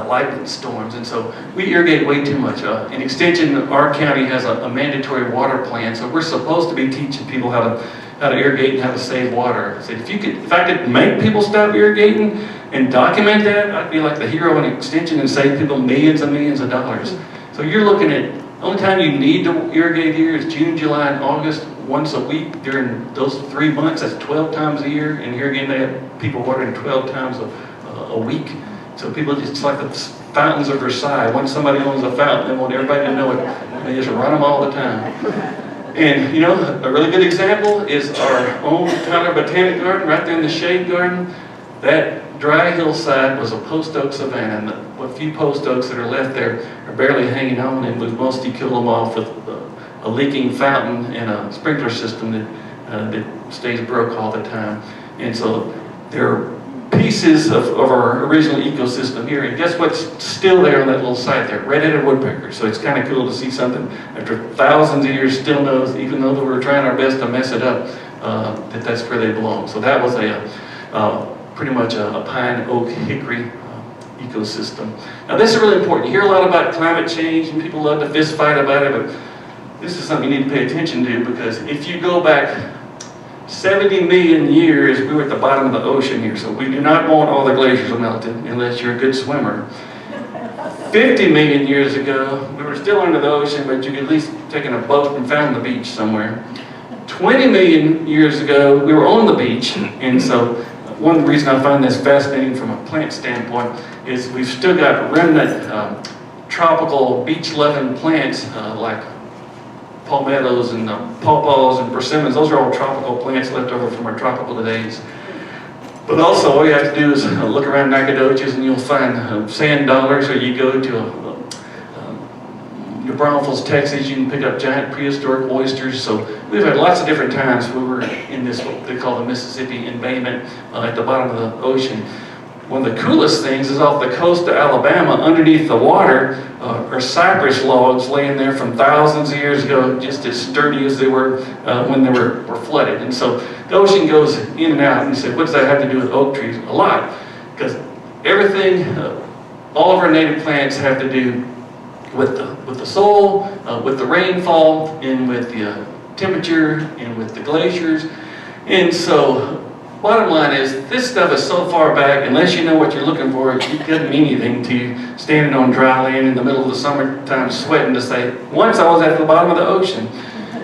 A: lightning storms. And so we irrigate way too much. In Extension, our county has a mandatory water plan, so we're supposed to be teaching people how to irrigate and how to save water. I said, if I could make people stop irrigating and document that, I'd be like the hero in Extension and save people millions and millions of dollars. So you're looking at, the only time you need to irrigate here is June, July, and August, once a week during those 3 months. That's 12 times a year, and here again they have people watering 12 times a week. So people, it's like the fountains of Versailles. Once somebody owns a fountain, they want everybody to know it. They just run them all the time. And you know, a really good example is our own Tyler Botanic Garden, right there in the shade garden. That dry hillside was a post oak savanna, and the few post oaks that are left there are barely hanging on, and we've mostly killed them off with a leaking fountain and a sprinkler system that stays broke all the time. And so there are pieces of our original ecosystem here, and guess what's still there on that little site there? Red-headed woodpeckers. So it's kind of cool to see something after thousands of years still knows, even though we're trying our best to mess it up, that's where they belong. So that was pretty much a pine, oak, hickory ecosystem. Now this is really important. You hear a lot about climate change and people love to fist fight about it, but this is something you need to pay attention to, because if you go back 70 million years, we were at the bottom of the ocean here, so we do not want all the glaciers melted unless you're a good swimmer. 50 million years ago, we were still under the ocean, but you could at least taken a boat and found the beach somewhere. 20 million years ago, we were on the beach, and so one reason I find this fascinating from a plant standpoint is we've still got remnant tropical beach-loving plants like palmettos and pawpaws and persimmons. Those are all tropical plants left over from our tropical days. But also all you have to do is look around Nacogdoches and you'll find sand dollars, or you go to New Braunfels, Texas, you can pick up giant prehistoric oysters. So we've had lots of different times we were in this, what they call the Mississippi embayment at the bottom of the ocean. One of the coolest things is off the coast of Alabama, underneath the water, are cypress logs laying there from thousands of years ago, just as sturdy as they were when they were flooded. And so the ocean goes in and out, and you say, what does that have to do with oak trees? A lot, because everything, all of our native plants have to do with the soil, with the rainfall, and with the temperature, and with the glaciers. And so bottom line is, this stuff is so far back, unless you know what you're looking for, it doesn't mean anything to you standing on dry land in the middle of the summertime sweating to say, once I was at the bottom of the ocean.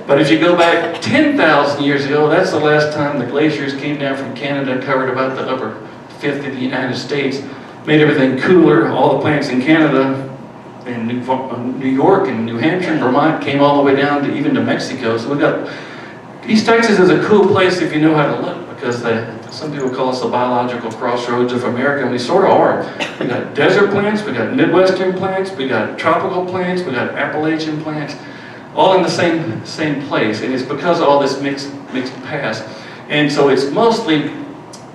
A: But if you go back 10,000 years ago, that's the last time the glaciers came down from Canada, covered about the upper fifth of the United States, made everything cooler. All the plants in Canada and New York and New Hampshire and Vermont came all the way down to even to Mexico. So we got, East Texas is a cool place if you know how to look, because some people call us the biological crossroads of America, and we sort of are. We got desert plants, we got Midwestern plants, we got tropical plants, we got Appalachian plants, all in the same place. And it's because of all this mixed past. And so it's mostly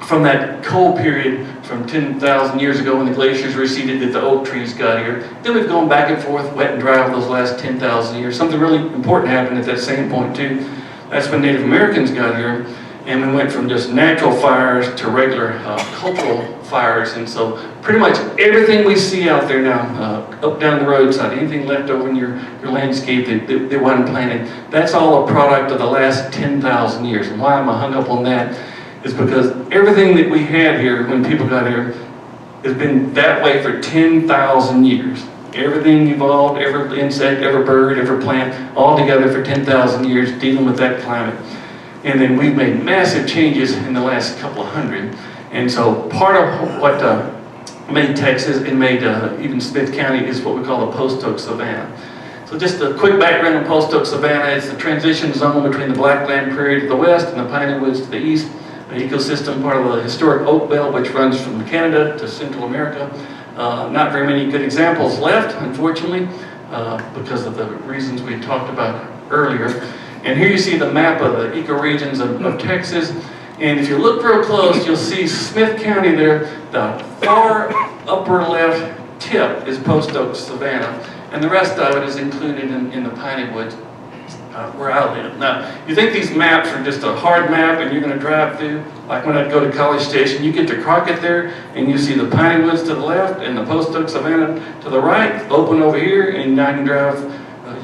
A: from that cold period from 10,000 years ago when the glaciers receded that the oak trees got here. Then we've gone back and forth, wet and dry, over those last 10,000 years. Something really important happened at that same point too. That's when Native Americans got here, and we went from just natural fires to regular cultural fires. And so pretty much everything we see out there now, up down the roadside, anything left over in your landscape that wasn't planted, that's all a product of the last 10,000 years. And why am I hung up on that? Is because everything that we had here when people got here has been that way for 10,000 years. Everything evolved, every insect, every bird, every plant, all together for 10,000 years dealing with that climate. And then we've made massive changes in the last couple of hundred. And so part of what made Texas and made even Smith County is what we call the post-oak savanna. So just a quick background on post-oak savanna. It's the transition zone between the blackland prairie to the west and the piney woods to the east. The ecosystem, part of the historic oak belt, which runs from Canada to Central America. Not very many good examples left, unfortunately, because of the reasons we talked about earlier. And here you see the map of the ecoregions of Texas. And if you look real close, you'll see Smith County there. The far upper left tip is post oak savanna, and the rest of it is included in the piney woods where I live. Now, you think these maps are just a hard map and you're going to drive through? Like when I'd go to College Station, you get to Crockett there, and you see the piney woods to the left and the post oak savanna to the right, open over here, and now you can drive,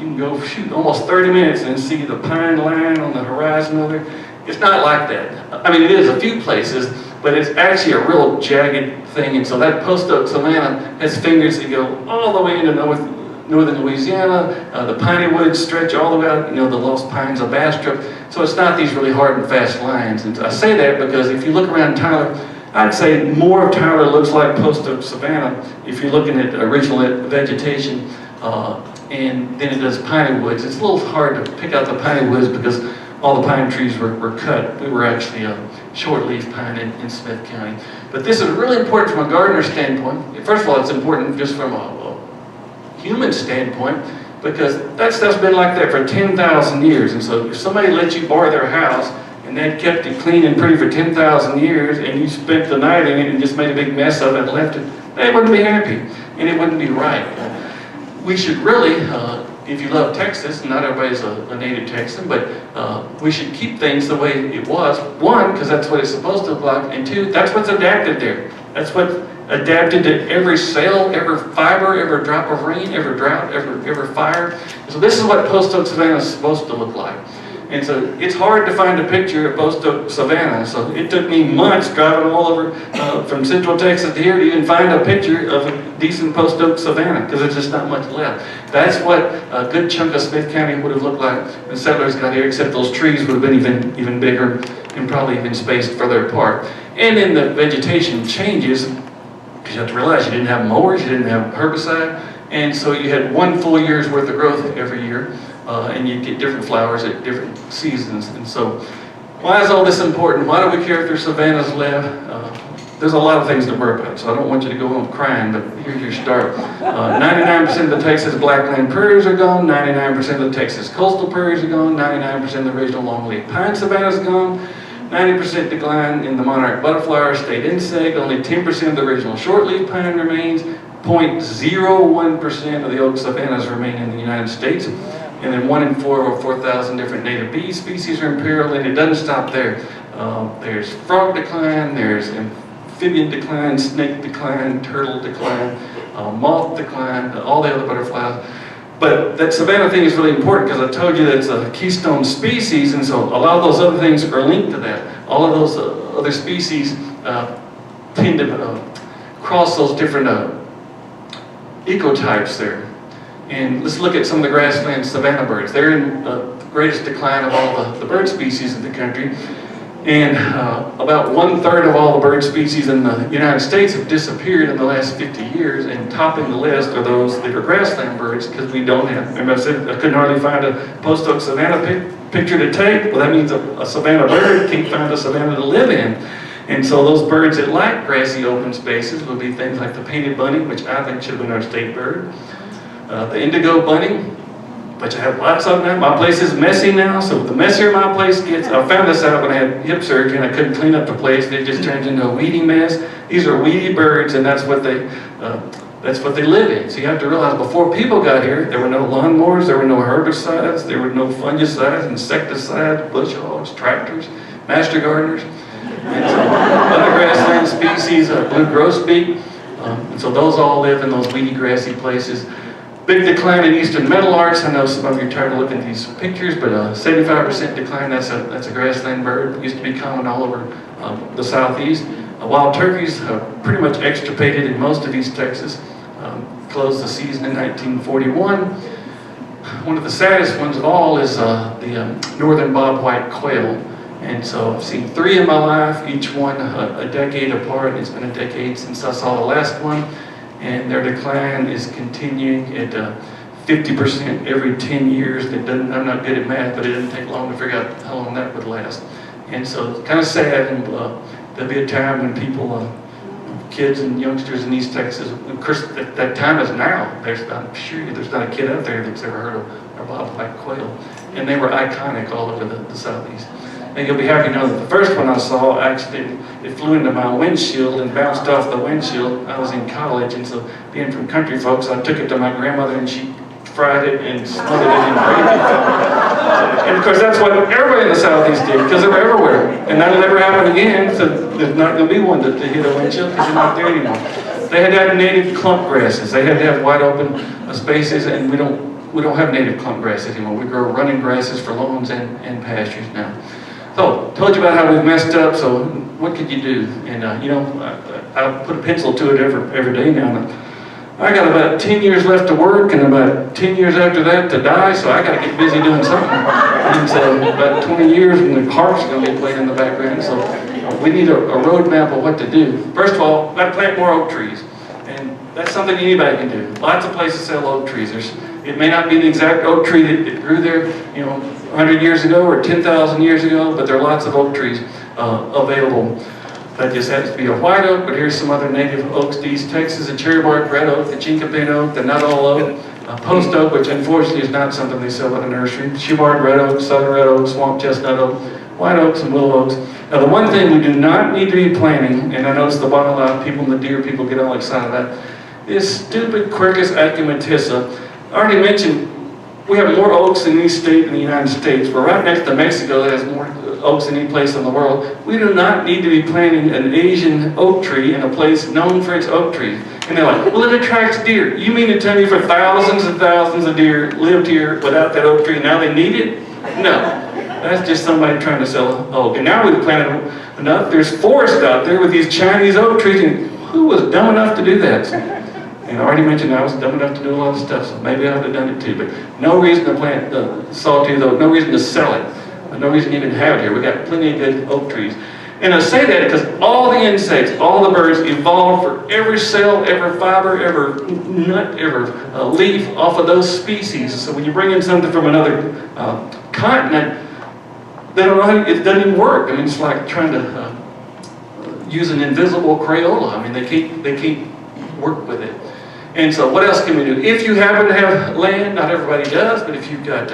A: you can go shoot almost 30 minutes and see the pine line on the horizon over there. It's not like that. I mean, it is a few places, but it's actually a real jagged thing. And so that post oak savanna has fingers that go all the way into northern Louisiana. The piney woods stretch all the way out, the Lost Pines of Bastrop. So it's not these really hard and fast lines. And I say that because if you look around Tyler, I'd say more of Tyler looks like post oak savanna if you're looking at original vegetation and then it does piney woods. It's a little hard to pick out the piney woods because all the pine trees were cut. We were actually a short-leaf pine in Smith County. But this is really important from a gardener standpoint. First of all, it's important just from a human standpoint because that stuff's been like that for 10,000 years. And so if somebody let you borrow their house and they kept it clean and pretty for 10,000 years and you spent the night in it and just made a big mess of it and left it, they wouldn't be happy and it wouldn't be right. We should really, if you love Texas, and not everybody's a native Texan, but we should keep things the way it was. One, because that's what it's supposed to look like, and two, that's what's adapted there. That's what adapted to every cell, every fiber, every drop of rain, every drought, every fire. So this is what post oak savanna is supposed to look like. And so it's hard to find a picture of post oak savanna. So it took me months driving all over from Central Texas to here to even find a picture of a decent post oak savanna because there's just not much left. That's what a good chunk of Smith County would have looked like when settlers got here, except those trees would have been even bigger and probably even spaced further apart. And then the vegetation changes because you have to realize you didn't have mowers, you didn't have herbicide, and so you had one full year's worth of growth every year. And you get different flowers at different seasons. And so, why is all this important? Why do we care if there's savannas left? There's a lot of things to worry about, so I don't want you to go home crying, but here's your start. 99% of the Texas blackland prairies are gone, 99% of the Texas coastal prairies are gone, 99% of the original longleaf pine savannas are gone, 90% decline in the monarch butterfly or state insect, only 10% of the original shortleaf pine remains, 0.01% of the oak savannas remain in the United States. And then 1 in 4 or 4,000 different native bee species are in peril, and it doesn't stop there. There's frog decline, there's amphibian decline, snake decline, turtle decline, moth decline, all the other butterflies. But that savanna thing is really important because I told you that it's a keystone species, and so a lot of those other things are linked to that. All of those other species tend to cross those different ecotypes there. And let's look at some of the grassland savanna birds. They're in the greatest decline of all the bird species in the country. And about 1/3 of all the bird species in the United States have disappeared in the last 50 years. And topping the list are those that are grassland birds because we don't have, remember I said I couldn't hardly find a post oak savanna picture to take? Well, that means a savanna bird can't find a savanna to live in. And so those birds that like grassy open spaces would be things like the painted bunny, which I think should have been our state bird. The indigo bunny, which I have lots of now. My place is messy now, so the messier my place gets, I found this out when I had hip surgery and I couldn't clean up the place. It just turns into a weedy mess. These are weedy birds, and that's what they live in. So you have to realize before people got here, there were no lawnmowers, there were no herbicides, there were no fungicides, insecticides, bush hogs, tractors, master gardeners. And so other grassland species, blue grosbeak, and so those all live in those weedy, grassy places. Big decline in eastern meadowlarks. I know some of you are tired of looking at these pictures, but 75% decline, that's a grassland bird. It used to be common all over the southeast. Wild turkeys pretty much extirpated in most of East Texas. Closed the season in 1941. One of the saddest ones of all is the northern bobwhite quail. And so I've seen 3 in my life, each one a decade apart. It's been a decade since I saw the last one. And their decline is continuing at 50% every 10 years. I'm not good at math, but it didn't take long to figure out how long that would last. And so it's kind of sad, and there'll be a time when people kids and youngsters in East Texas. Of course, that time is now. I'm sure there's not a kid out there that's ever heard of a bobwhite quail. And they were iconic all over the Southeast. And you'll be happy to know that the first one I saw, actually, it flew into my windshield and bounced off the windshield. I was in college, and so being from country folks, I took it to my grandmother, and she fried it and smothered it in gravy. And of course, that's what everybody in the Southeast did, because they were everywhere. And that'll never happen again, so there's not going to be one to hit a windshield, because they're not there anymore. They had to have native clump grasses. They had to have wide open spaces, and we don't have native clump grasses anymore. We grow running grasses for lawns and pastures now. So, told you about how we've messed up, so what could you do? And I put a pencil to it every day now. And I got about 10 years left to work and about 10 years after that to die, so I got to get busy doing something. And so about 20 years and the harp's going to be playing in the background, so we need a roadmap of what to do. First of all, we've got to plant more oak trees. And that's something anybody can do. Lots of places sell oak trees. It may not be the exact oak tree that grew there, 100 years ago or 10,000 years ago, but there are lots of oak trees available. That just happens to be a white oak, but here's some other native oaks to East Texas: the cherry bark red oak, the chinkapin oak, the nut all oak, post oak, which unfortunately is not something they sell at a nursery, shoe bark red oak, southern red oak, swamp chestnut oak, white oaks, and willow oaks. Now, the one thing we do not need to be planting, and I notice the bottom people and the deer people get all excited about, is stupid Quercus acumentissa. I already mentioned we have more oaks in each state in the United States. We're right next to Mexico that has more oaks than any place in the world. We do not need to be planting an Asian oak tree in a place known for its oak trees. And they're like, well, it attracts deer. You mean to tell me for thousands and thousands of deer lived here without that oak tree, now they need it? No. That's just somebody trying to sell oak. And now we've planted enough. There's forest out there with these Chinese oak trees. And who was dumb enough to do that? And I already mentioned I was dumb enough to do a lot of stuff, so maybe I would have done it too. But no reason to plant sawtooth oak, no reason to sell it, no reason to even have it here. We got plenty of good oak trees. And I say that because all the insects, all the birds evolved for every cell, every fiber, every nut, every leaf off of those species. So when you bring in something from another continent, they don't know how it doesn't even work. I mean, it's like trying to use an invisible Crayola. I mean, they can't work with it. And so what else can we do? If you happen to have land, not everybody does, but if you've got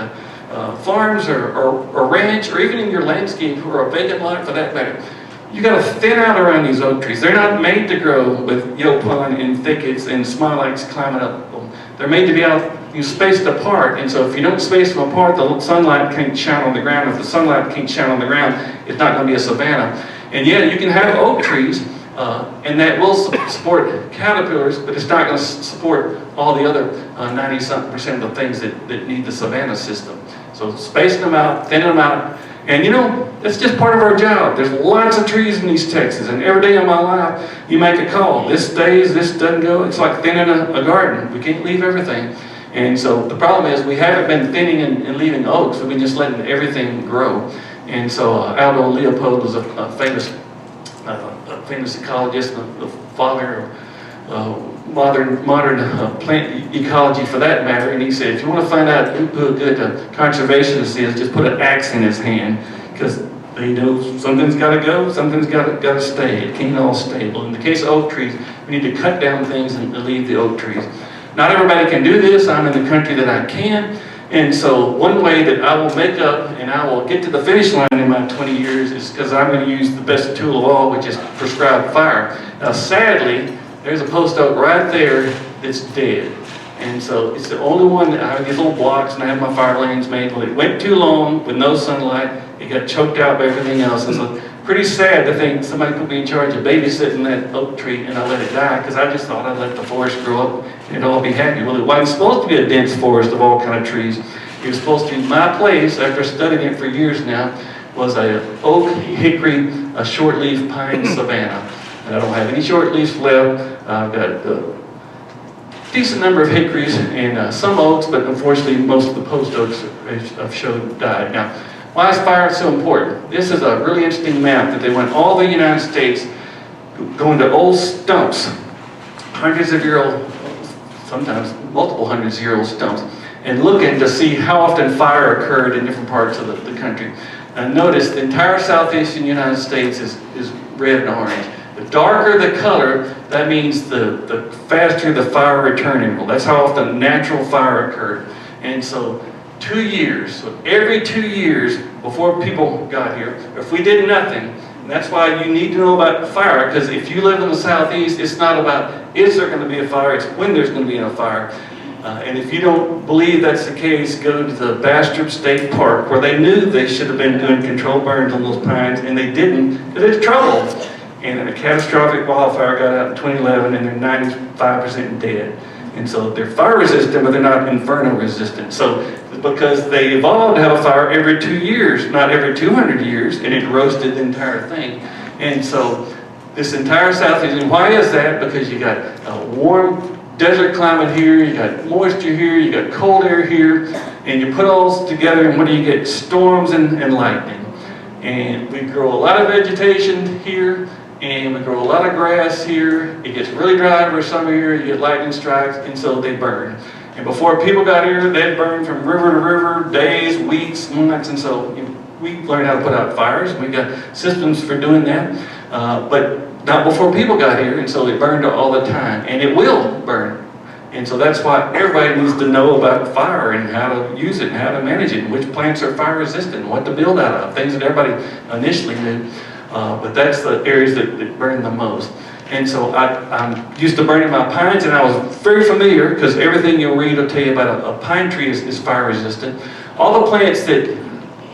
A: farms or ranch, or even in your landscape or a vacant lot for that matter, you got to thin out around these oak trees. They're not made to grow with yopon in thickets and smilax climbing up them. They're made to be out spaced apart, and so if you don't space them apart, the sunlight can't shine on the ground. If the sunlight can't shine on the ground, it's not going to be a savanna. And yet you can have oak trees and that will support caterpillars, but it's not going to support all the other 90-something% of the things that need the savanna system. So spacing them out, thinning them out, and that's just part of our job. There's lots of trees in East Texas, and every day of my life, you make a call. This stays, this doesn't go. It's like thinning a garden. We can't leave everything. And so the problem is we haven't been thinning and leaving oaks. We've been just letting everything grow. And so Aldo Leopold was a famous ecologist, the father of modern plant ecology for that matter, and he said, if you want to find out who a good conservationist is, just put an axe in his hand, because they know something's got to go, something's got to stay. It can't all stay. Well, in the case of oak trees, we need to cut down things and leave the oak trees. Not everybody can do this. I'm in the country that I can. And so one way that I will make up and I will get to the finish line in my 20 years is because I'm going to use the best tool of all, which is prescribed fire. Now sadly, there's a post oak right there that's dead. And so it's the only one that I have these little blocks and I have my fire lanes made. Well, it went too long with no sunlight. It got choked out by everything else. And so pretty sad to think somebody put me in charge of babysitting that oak tree and I let it die, because I just thought I'd let the forest grow up and it'd all be happy. Well, it wasn't supposed to be a dense forest of all kind of trees. It was supposed to be my place, after studying it for years now, was a oak, hickory, a short-leaf pine savanna. And I don't have any short leaves left. I've got a decent number of hickories and some oaks, but unfortunately most of the post oaks I've showed died. Now, why is fire so important? This is a really interesting map that they went all the United States going to old stumps, hundreds of year old, sometimes multiple hundreds of year old stumps, and looking to see how often fire occurred in different parts of the country. And notice the entire southeastern United States is red and orange. The darker the color, that means the faster the fire return interval. That's how often natural fire occurred. And so 2 years, so every 2 years before people got here, if we did nothing, and that's why you need to know about fire, because if you live in the southeast, it's not about is there going to be a fire, it's when there's going to be a fire. And if you don't believe that's the case, go to the Bastrop State Park, where they knew they should have been doing controlled burns on those pines, and they didn't, because it's trouble. And a catastrophic wildfire got out in 2011, and they're 95% dead. And so they're fire resistant, but they're not inferno resistant. So because they evolved to have a fire every 2 years, not every 200 years, and it roasted the entire thing. And so this entire southeast, and why is that? Because you got a warm desert climate here, you got moisture here, you got cold air here, and you put all this together, and what do you get? Storms and lightning. And we grow a lot of vegetation here, and we grow a lot of grass here. It gets really dry over summer here, you get lightning strikes, and so they burn. And before people got here, they'd burn from river to river, days, weeks, months, and so we learned how to put out fires. We got systems for doing that, but not before people got here, and so it burned all the time, and it will burn. And so that's why everybody needs to know about fire and how to use it and how to manage it, and which plants are fire resistant, and what to build out of, things that everybody initially knew. But that's the areas that burn the most. And so I'm used to burning my pines, and I was very familiar, because everything you'll read will tell you about a pine tree is fire resistant. All the plants that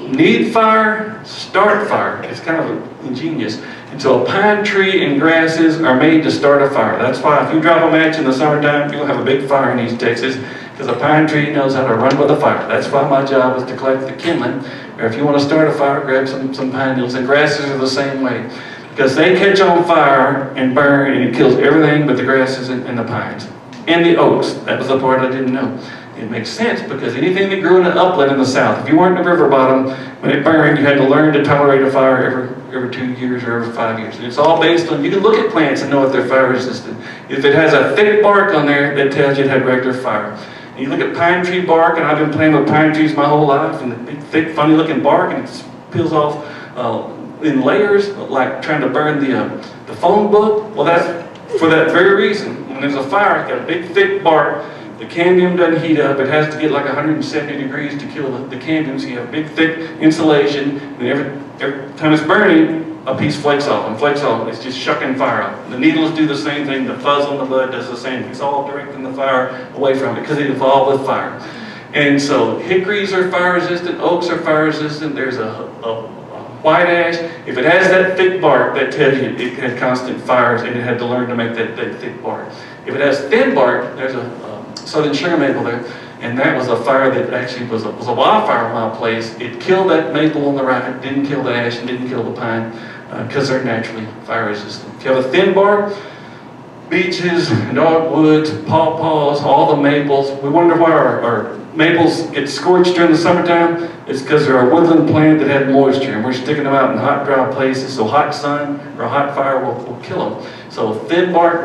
A: need fire, start fire. It's kind of ingenious. And so a pine tree and grasses are made to start a fire. That's why if you drop a match in the summertime, you'll have a big fire in East Texas, because a pine tree knows how to run with a fire. That's why my job is to collect the kindling. Or if you want to start a fire, grab some pine needles. And grasses are the same way, because they catch on fire and burn, and it kills everything but the grasses and the pines. And the oaks. That was the part I didn't know. It makes sense, because anything that grew in an upland in the south, if you weren't in the river bottom, when it burned, you had to learn to tolerate a fire every 2 years or every 5 years. And it's all based on, you can look at plants and know if they're fire resistant. If it has a thick bark on there, that tells you it had regular fire. And you look at pine tree bark, and I've been playing with pine trees my whole life, and the big, thick, funny looking bark, and it peels off in layers, like trying to burn the phone book. Well, that's for that very reason. When there's a fire, it's got a big, thick bark. The cambium doesn't heat up. It has to get like 170 degrees to kill the cambium, so you have big, thick insulation, and every time it's burning, a piece flakes off, and flakes off. It's just shucking fire out. The needles do the same thing. The fuzz on the bud does the same thing. It's all directing the fire away from it, because it evolved with fire. And so hickories are fire resistant, oaks are fire resistant. There's a white ash. If it has that thick bark, that tells you it had constant fires, and it had to learn to make that thick bark. If it has thin bark, there's a southern sugar maple there, and that was a fire that actually was a wildfire in my place. It killed that maple on the right, didn't kill the ash, and didn't kill the pine, because they're naturally fire resistant. If you have a thin bark, beeches, dogwoods, pawpaws, all the maples. We wonder why our maples get scorched during the summertime. It's because they're a woodland plant that had moisture, and we're sticking them out in hot, dry places, so hot sun or hot fire will kill them. So thin bark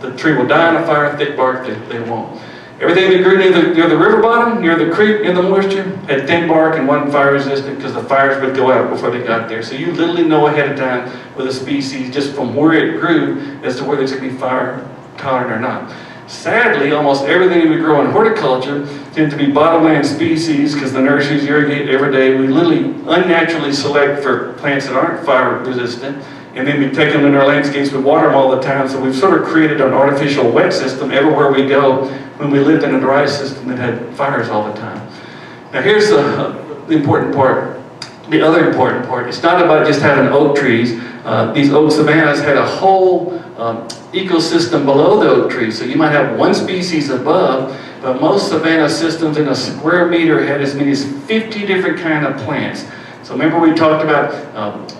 A: the tree will die in a fire. Thick bark, they won't. Everything that grew near the river bottom, near the creek, near the moisture, had thin bark and wasn't fire resistant, because the fires would go out before they got there. So you literally know ahead of time with a species, just from where it grew, as to whether it's going to be fire tolerant or not. Sadly, almost everything we grow in horticulture tend to be bottomland species, because the nurseries irrigate every day. We literally unnaturally select for plants that aren't fire resistant, and then we take them in our landscapes, we water them all the time, so we've sort of created an artificial wet system everywhere we go, when we lived in a dry system that had fires all the time. Now here's the important part, the other important part. It's not about just having oak trees. These oak savannas had a whole ecosystem below the oak trees, so you might have one species above, but most savanna systems in a square meter had as many as 50 different kind of plants. So remember we talked about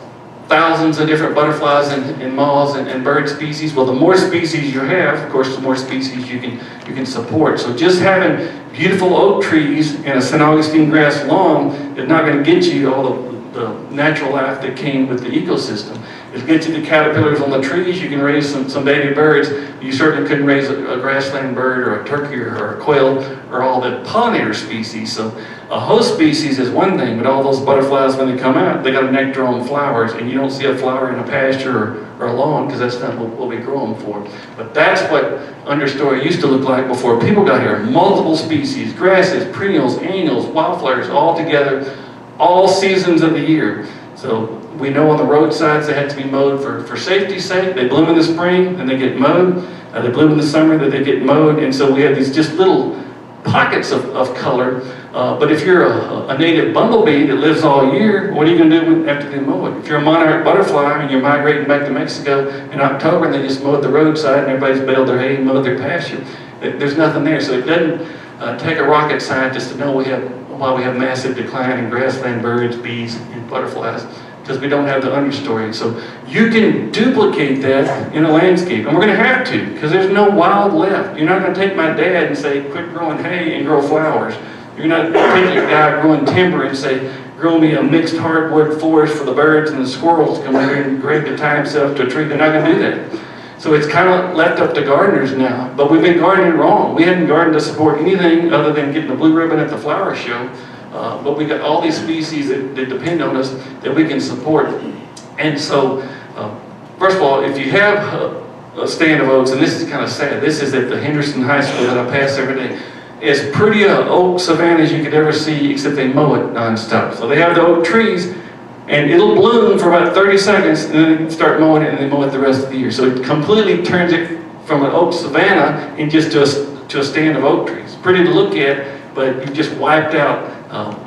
A: thousands of different butterflies and moths and bird species. Well, the more species you have, of course, the more species you can support. So just having beautiful oak trees and a St. Augustine grass lawn is not going to get you all the the natural life that came with the ecosystem. It gets you the caterpillars on the trees. You can raise some baby birds. You certainly couldn't raise a grassland bird or a turkey or a quail or all the pollinator species. So a host species is one thing, but all those butterflies, when they come out, they got to nectar on flowers, and you don't see a flower in a pasture or a lawn because that's not what we grow them for. But that's what understory used to look like before people got here. Multiple species, grasses, perennials, annuals, wildflowers, all together, all seasons of the year. So we know on the roadsides they had to be mowed for safety's sake. They bloom in the spring and they get mowed. They bloom in the summer that they get mowed. And so we have these just little pockets of color. But if you're a native bumblebee that lives all year, what are you going to do after they mow it? If you're a monarch butterfly and you're migrating back to Mexico in October and they just mowed the roadside and everybody's baled their hay and mowed their pasture, there's nothing there. So it doesn't take a rocket scientist to know why we have massive decline in grassland birds, bees, and butterflies, because we don't have the understory. So you can duplicate that in a landscape, and we're going to have to, because there's no wild left. You're not going to take my dad and say, quit growing hay and grow flowers. You're not taking a guy growing timber and say, grow me a mixed hardwood forest for the birds and the squirrels to come in here and grab to tie himself to a tree. They're not going to do that. So it's kind of left up to gardeners now, but we've been gardening wrong. We hadn't gardened to support anything other than getting the blue ribbon at the flower show, but we got all these species that depend on us that we can support. And so, first of all, if you have a stand of oaks, and this is kind of sad, this is at the Henderson High School that I pass every day, as pretty a oak savanna as you could ever see, except they mow it nonstop. So they have the oak trees, and it'll bloom for about 30 seconds, and then they start mowing it, and they mow it the rest of the year. So it completely turns it from an oak savanna into just to a stand of oak trees. Pretty to look at, but you've just wiped out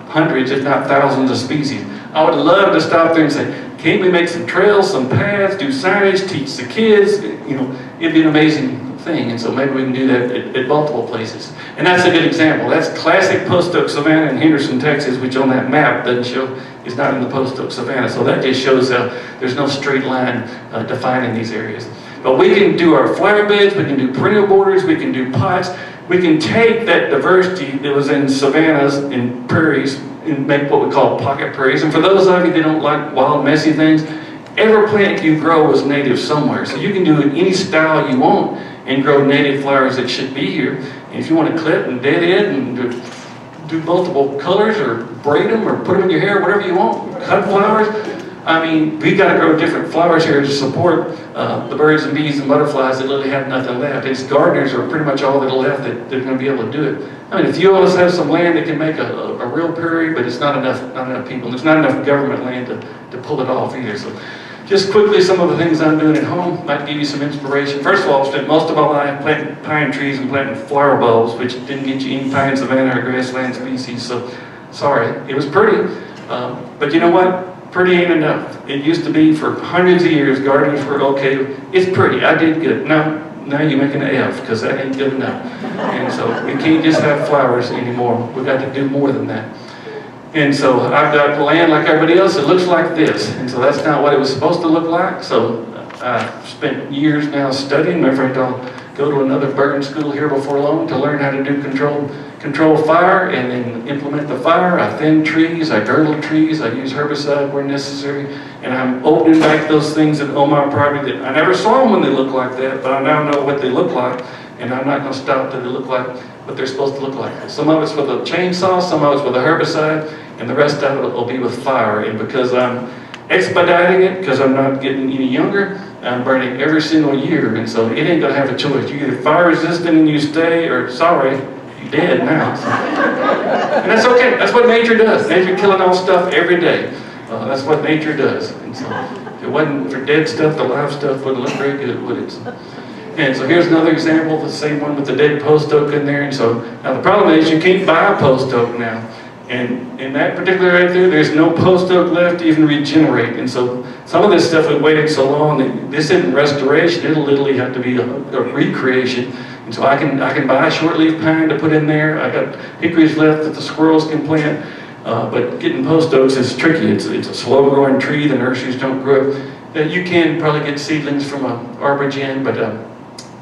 A: hundreds, if not thousands of species. I would love to stop there and say, can't we make some trails, some paths, do signage, teach the kids? You know, it'd be an amazing thing. And so maybe we can do that at multiple places. And that's a good example. That's classic post oak savanna in Henderson, Texas, which on that map doesn't show, is not in the post oak savanna. So that just shows there's no straight line defining these areas. But we can do our flower beds, we can do perennial borders, we can do pots. We can take that diversity that was in savannas and prairies and make what we call pocket prairies. And for those of you that don't like wild, messy things, every plant you grow is native somewhere. So you can do it any style you want and grow native flowers that should be here. And if you want to clip and deadhead and do multiple colors or braid them or put them in your hair, whatever you want, cut flowers. I mean, we got to grow different flowers here to support the birds and bees and butterflies that literally have nothing left. It's gardeners are pretty much all that are left that are going to be able to do it. I mean, if you of us have some land that can make a real prairie, but it's not enough people. There's not enough government land to pull it off either. So just quickly, some of the things I'm doing at home might give you some inspiration. First of all, I spent most of my life planting pine trees and planting flower bulbs, which didn't get you any pine, savanna, or grassland species. So sorry, it was pretty. But you know what? Pretty ain't enough. It used to be for hundreds of years, gardeners were okay. It's pretty, I did good. Now you're making an F, because that ain't good enough. And so we can't just have flowers anymore. We've got to do more than that. And so I've got land like everybody else. It looks like this. And so that's not what it was supposed to look like. So I've spent years now studying. Matter of fact, I'll go to another burn school here before long to learn how to do control fire and then implement the fire. I thin trees, I girdle trees, I use herbicide where necessary, and I'm opening back those things that on my property that I never saw them when they look like that, but I now know what they look like, and I'm not going to stop till they look like what they're supposed to look like. Some of it's with a chainsaw, some of it's with a herbicide, and the rest of it will be with fire. And because I'm expediting it, because I'm not getting any younger, I'm burning every single year, and so it ain't going to have a choice. You're either fire resistant and you stay, or sorry, you're dead now. And that's okay. That's what nature does. Nature killing all stuff every day. That's what nature does. And so if it wasn't for dead stuff, the live stuff wouldn't look very good, would it? And so here's another example, the same one with the dead post oak in there. And so now the problem is you can't buy a post oak now. And in that particular right there's no post oak left to even regenerate. And so some of this stuff we waited so long that this isn't restoration. It'll literally have to be a recreation. And so I can buy a short-leaf pine to put in there. I got hickories left that the squirrels can plant. But getting post oaks is tricky. It's a slow-growing tree. The nurseries don't grow. You can probably get seedlings from an arborgen, but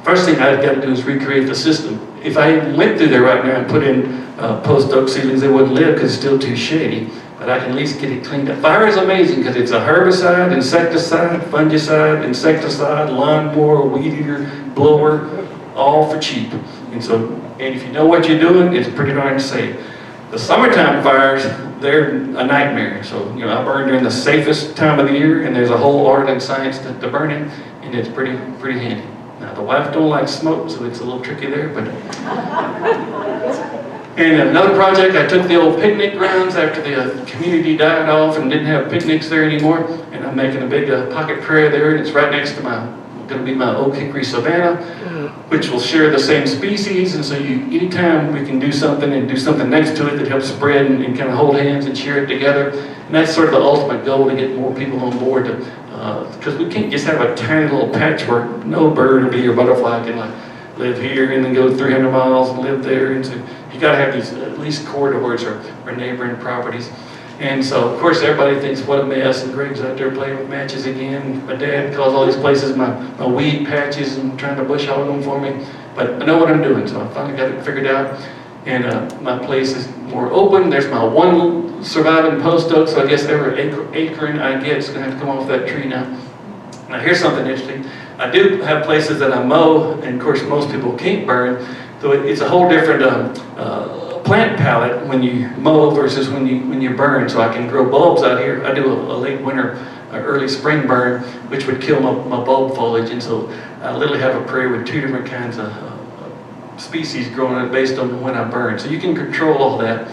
A: first thing I've got to do is recreate the system. If I went through there right now and put in post oak seedlings, they wouldn't live because it's still too shady. but I can at least get it cleaned up. Fire is amazing because it's a herbicide, insecticide, fungicide, insecticide, lawnmower, weed eater, blower, all for cheap. And if you know what you're doing, it's pretty darn safe. The summertime fires, they're a nightmare. So, I burn during the safest time of the year, and there's a whole art and science to burning, and it's pretty handy. Now, the wife don't like smoke, so it's a little tricky there, but... And another project, I took the old picnic grounds after the community died off and didn't have picnics there anymore, and I'm making a big pocket prairie there, and it's right next to going to be my oak hickory savanna, which will share the same species, and so anytime we can do something and do something next to it that helps spread and kind of hold hands and share it together, and that's sort of the ultimate goal, to get more people on board, because we can't just have a tiny little patchwork. No bird or bee or butterfly can live here and then go 300 miles and live there, and so you got to have these at least corridors or neighboring properties. And so, of course, everybody thinks, what a mess, and Greg's out there playing with matches again. My dad calls all these places my weed patches and trying to bush hog them for me. But I know what I'm doing, so I finally got it figured out. And my place is more open. There's my one surviving post oak, so I guess every acorn I get is going to have to come off that tree now. Now, here's something interesting. I do have places that I mow, and of course, most people can't burn. So it's a whole different plant palette when you mow versus when you burn. So I can grow bulbs out here. I do a late winter, early spring burn, which would kill my bulb foliage. And so I literally have a prairie with two different kinds of species growing based on when I burn. So you can control all that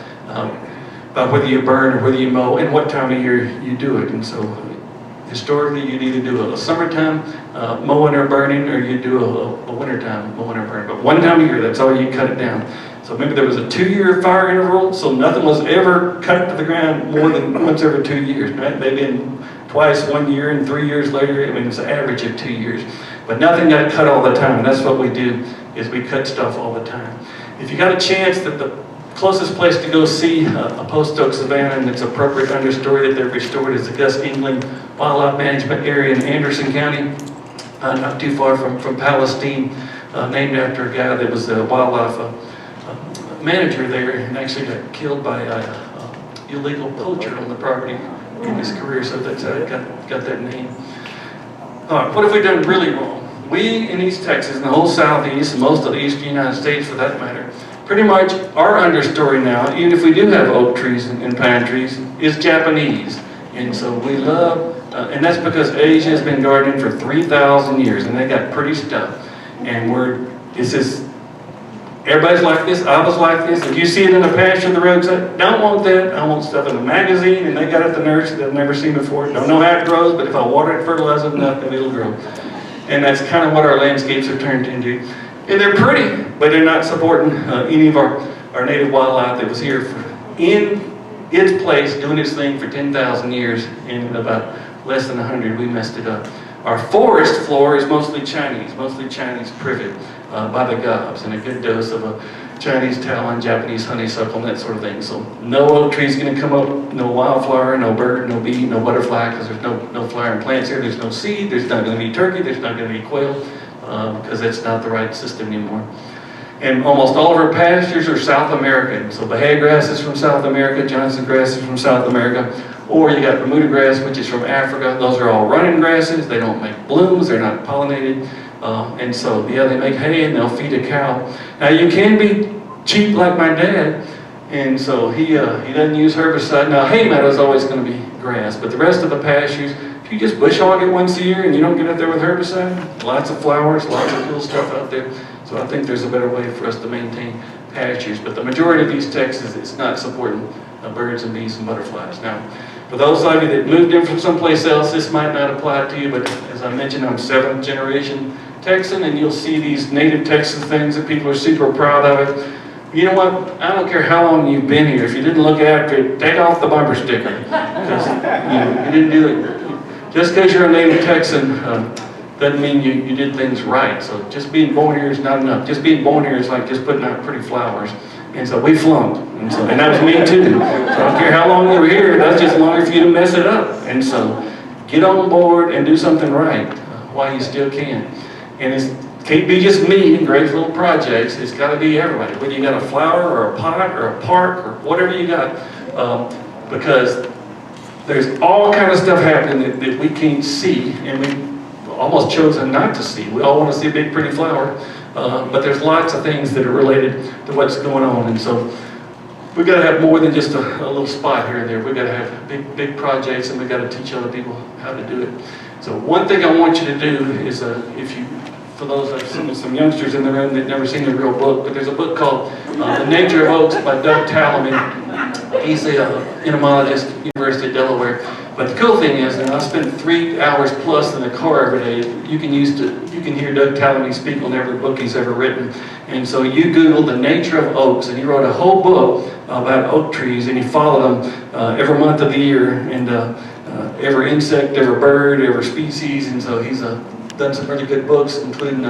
A: by whether you burn or whether you mow and what time of year you do it. And so historically, you'd either do a summertime mowing or burning, or you do a wintertime mowing or burning. But one time a year, that's all you cut it down. So maybe there was a 2-year fire interval, so nothing was ever cut to the ground more than once every 2 years. Right? Maybe twice 1 year, and 3 years later, it's an average of 2 years. But nothing got cut all the time, and that's what we do, is we cut stuff all the time. If you got a chance, that the closest place to go see a post oak savanna and its appropriate understory that they've restored is the Gus England Wildlife Management Area in Anderson County, not too far from Palestine, named after a guy that was a wildlife manager there and actually got killed by an illegal poacher on the property in his career, so that's how it got that name. All right, what have we done really wrong? We in East Texas and the whole Southeast and most of the Eastern United States for that matter, pretty much our understory now, even if we do have oak trees and pine trees, is Japanese. And so we love, and that's because Asia has been gardening for 3,000 years and they got pretty stuff. And everybody's like this, I was like this. If you see it in a pasture, the road said, don't want that, I want stuff in a magazine, and they got it at the nursery that I've never seen before. Don't know how it grows, but if I water it, fertilize it enough, then it'll grow. And that's kind of what our landscapes have turned into. And they're pretty, but they're not supporting any of our native wildlife that was here in its place, doing its thing for 10,000 years, and in about less than 100, we messed it up. Our forest floor is mostly Chinese privet by the gobs, and a good dose of a Chinese talon, Japanese honeysuckle, and that sort of thing. So no oak tree's going to come up, no wildflower, no bird, no bee, no butterfly, because there's no flowering plants here. There's no seed, there's not going to be turkey, there's not going to be quail, because that's not the right system anymore. And almost all of our pastures are South American. So Bahia grass is from South America, Johnson grass is from South America, or you got Bermuda grass, which is from Africa. Those are all running grasses. They don't make blooms, they're not pollinated. And so, they make hay and they'll feed a cow. Now you can be cheap like my dad, and so he doesn't use herbicide. Now hay meadow is always going to be grass, but the rest of the pastures, if you just bush hog it once a year and you don't get out there with herbicide, lots of flowers, lots of cool stuff out there. So I think there's a better way for us to maintain pastures. But the majority of East Texas, it's not supporting birds and bees and butterflies. Now, for those of you that moved in from someplace else, this might not apply to you, but as I mentioned, I'm 7th generation Texan, and you'll see these native Texas things that people are super proud of it. You know what? I don't care how long you've been here. If you didn't look after it, take off the bumper sticker. Because you didn't do it. Just because you're a native Texan doesn't mean you did things right. So just being born here is not enough. Just being born here is like just putting out pretty flowers. And so we flunked. And that was me too. So I don't care how long you were here, that's just longer for you to mess it up. And so get on board and do something right while you still can. And it can't be just me and Greg's little projects. It's got to be everybody. Whether you got a flower or a pot or a park or whatever you got, because there's all kind of stuff happening that we can't see, and we almost chosen not to see. We all want to see a big pretty flower, but there's lots of things that are related to what's going on, and so we've got to have more than just a little spot here and there. We've got to have big projects, and we've got to teach other people how to do it. So one thing I want you to do is, for those, I've seen some youngsters in the room that never seen a real book, but there's a book called The Nature of Oaks by Doug Tallamy. He's an entomologist at University of Delaware. But the cool thing is, and I spend 3 hours plus in the car every day, you can hear Doug Tallamy speak on every book he's ever written. And so you Google The Nature of Oaks, and he wrote a whole book about oak trees, and he followed them every month of the year, and every insect, every bird, every species, and so he's done some really good books, including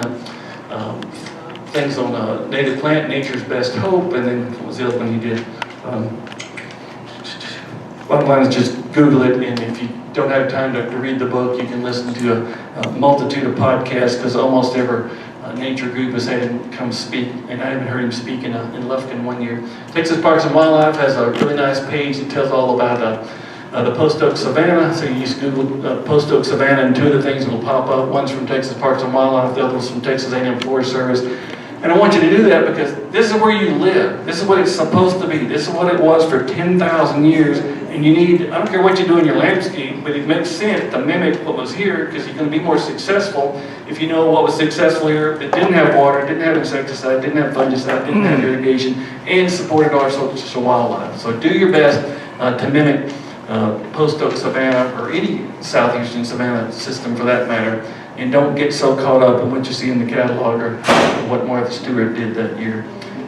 A: things on native plant, Nature's Best Hope, and then what was the other one he did? Bottom line is just Google it, and if you don't have time to read the book, you can listen to a multitude of podcasts, because almost every nature group has had him come speak, and I even heard him speak in Lufkin one year. Texas Parks and Wildlife has a really nice page that tells all about the post oak savanna. So you just Google post oak savanna, and two of the things that will pop up. One's from Texas Parks and Wildlife, the other one's from Texas A&M Forest Service. And I want you to do that because this is where you live. This is what it's supposed to be. This is what it was for 10,000 years. And you need, I don't care what you do in your landscape, but it makes sense to mimic what was here, because you're going to be more successful if you know what was successful here that didn't have water, didn't have insecticide, didn't have fungicide, didn't have irrigation, and supported our social wildlife. So do your best to mimic post oak savanna, or any southeastern savanna system for that matter, and don't get so caught up in what you see in the catalog or what Martha Stewart did that year.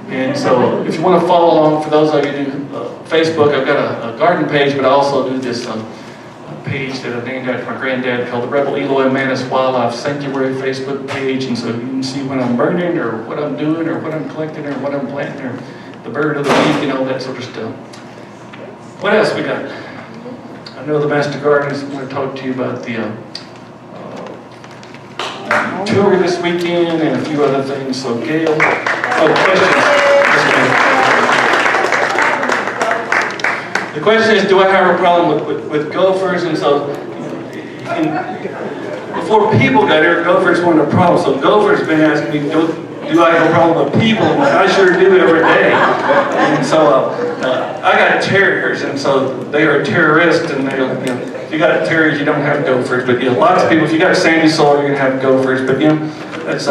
A: And so if you want to follow along, for those of you who do Facebook, I've got a garden page, but I also do this page that I named after my granddad called the Rebel Eloy Manus Wildlife Sanctuary Facebook page. And so you can see when I'm burning, or what I'm doing, or what I'm collecting, or what I'm planting, or the bird of the week, and all that sort of stuff. What else we got? I know the Master Gardeners want to talk to you about the tour this weekend and a few other things. So Gail, questions? The question is, do I have a problem with gophers? And so, before people got here, gophers weren't a problem. So gophers been asking me, do I have a problem with people? And I sure do every day. And so, I got terriers, and so they are terrorists, and if you got terriers, you don't have gophers. But lots of people, if you got sandy soil, you're gonna have gophers. But that's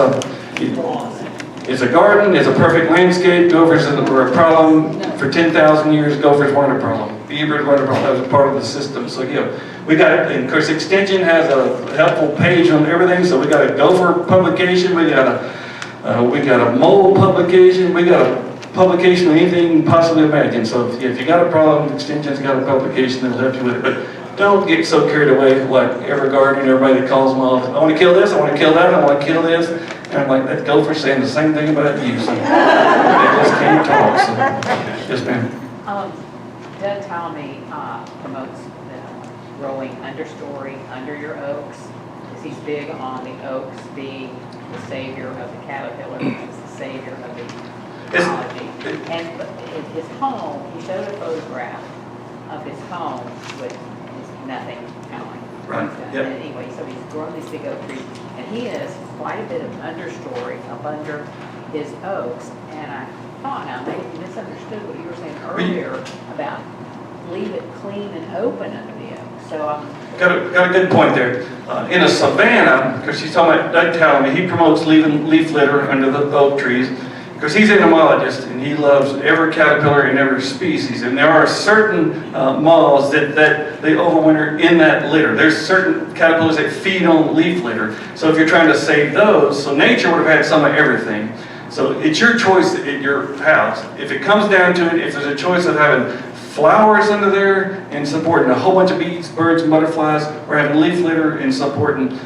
A: it's a garden, it's a perfect landscape. Gophers were a problem for 10,000 years. Gophers weren't a problem. Beavers weren't a problem. That was a part of the system. So we got, and of course, Extension has a helpful page on everything. So we got a gopher publication, we got a mole publication, we got a publication on anything you can possibly imagine. So if you got a problem, Extension's got a publication that'll help you with it. But don't get so carried away like every gardener, everybody that calls them off. I want to kill this, I want to kill that, I want to kill this. And I'm like, that gopher saying the same thing about you. So they just can't talk. So, yes, ma'am.
B: Doug Tallamy promotes growing understory under your oaks, because he's big on the oaks being the savior of the caterpillar, which is the savior of the ecology. And in his home, he showed a photograph of his home with nothing going.
A: Right. Yep.
B: And anyway, so he's grown these big oak trees, and he has quite a bit of understory up under his oaks. And I thought, now maybe you misunderstood what you were saying earlier about leave it clean and open under the oaks. So I'm
A: got a good point there. In a savanna, because she's talking about Doug Tallamy, he promotes leaving leaf litter under the oak trees, because he's an entomologist and he loves every caterpillar in every species. And there are certain moths that they overwinter in that litter. There's certain caterpillars that feed on leaf litter. So if you're trying to save those, so nature would have had some of everything. So it's your choice at your house. If it comes down to it, if there's a choice of having flowers under there and supporting a whole bunch of bees, birds, and butterflies, or having leaf litter and supporting,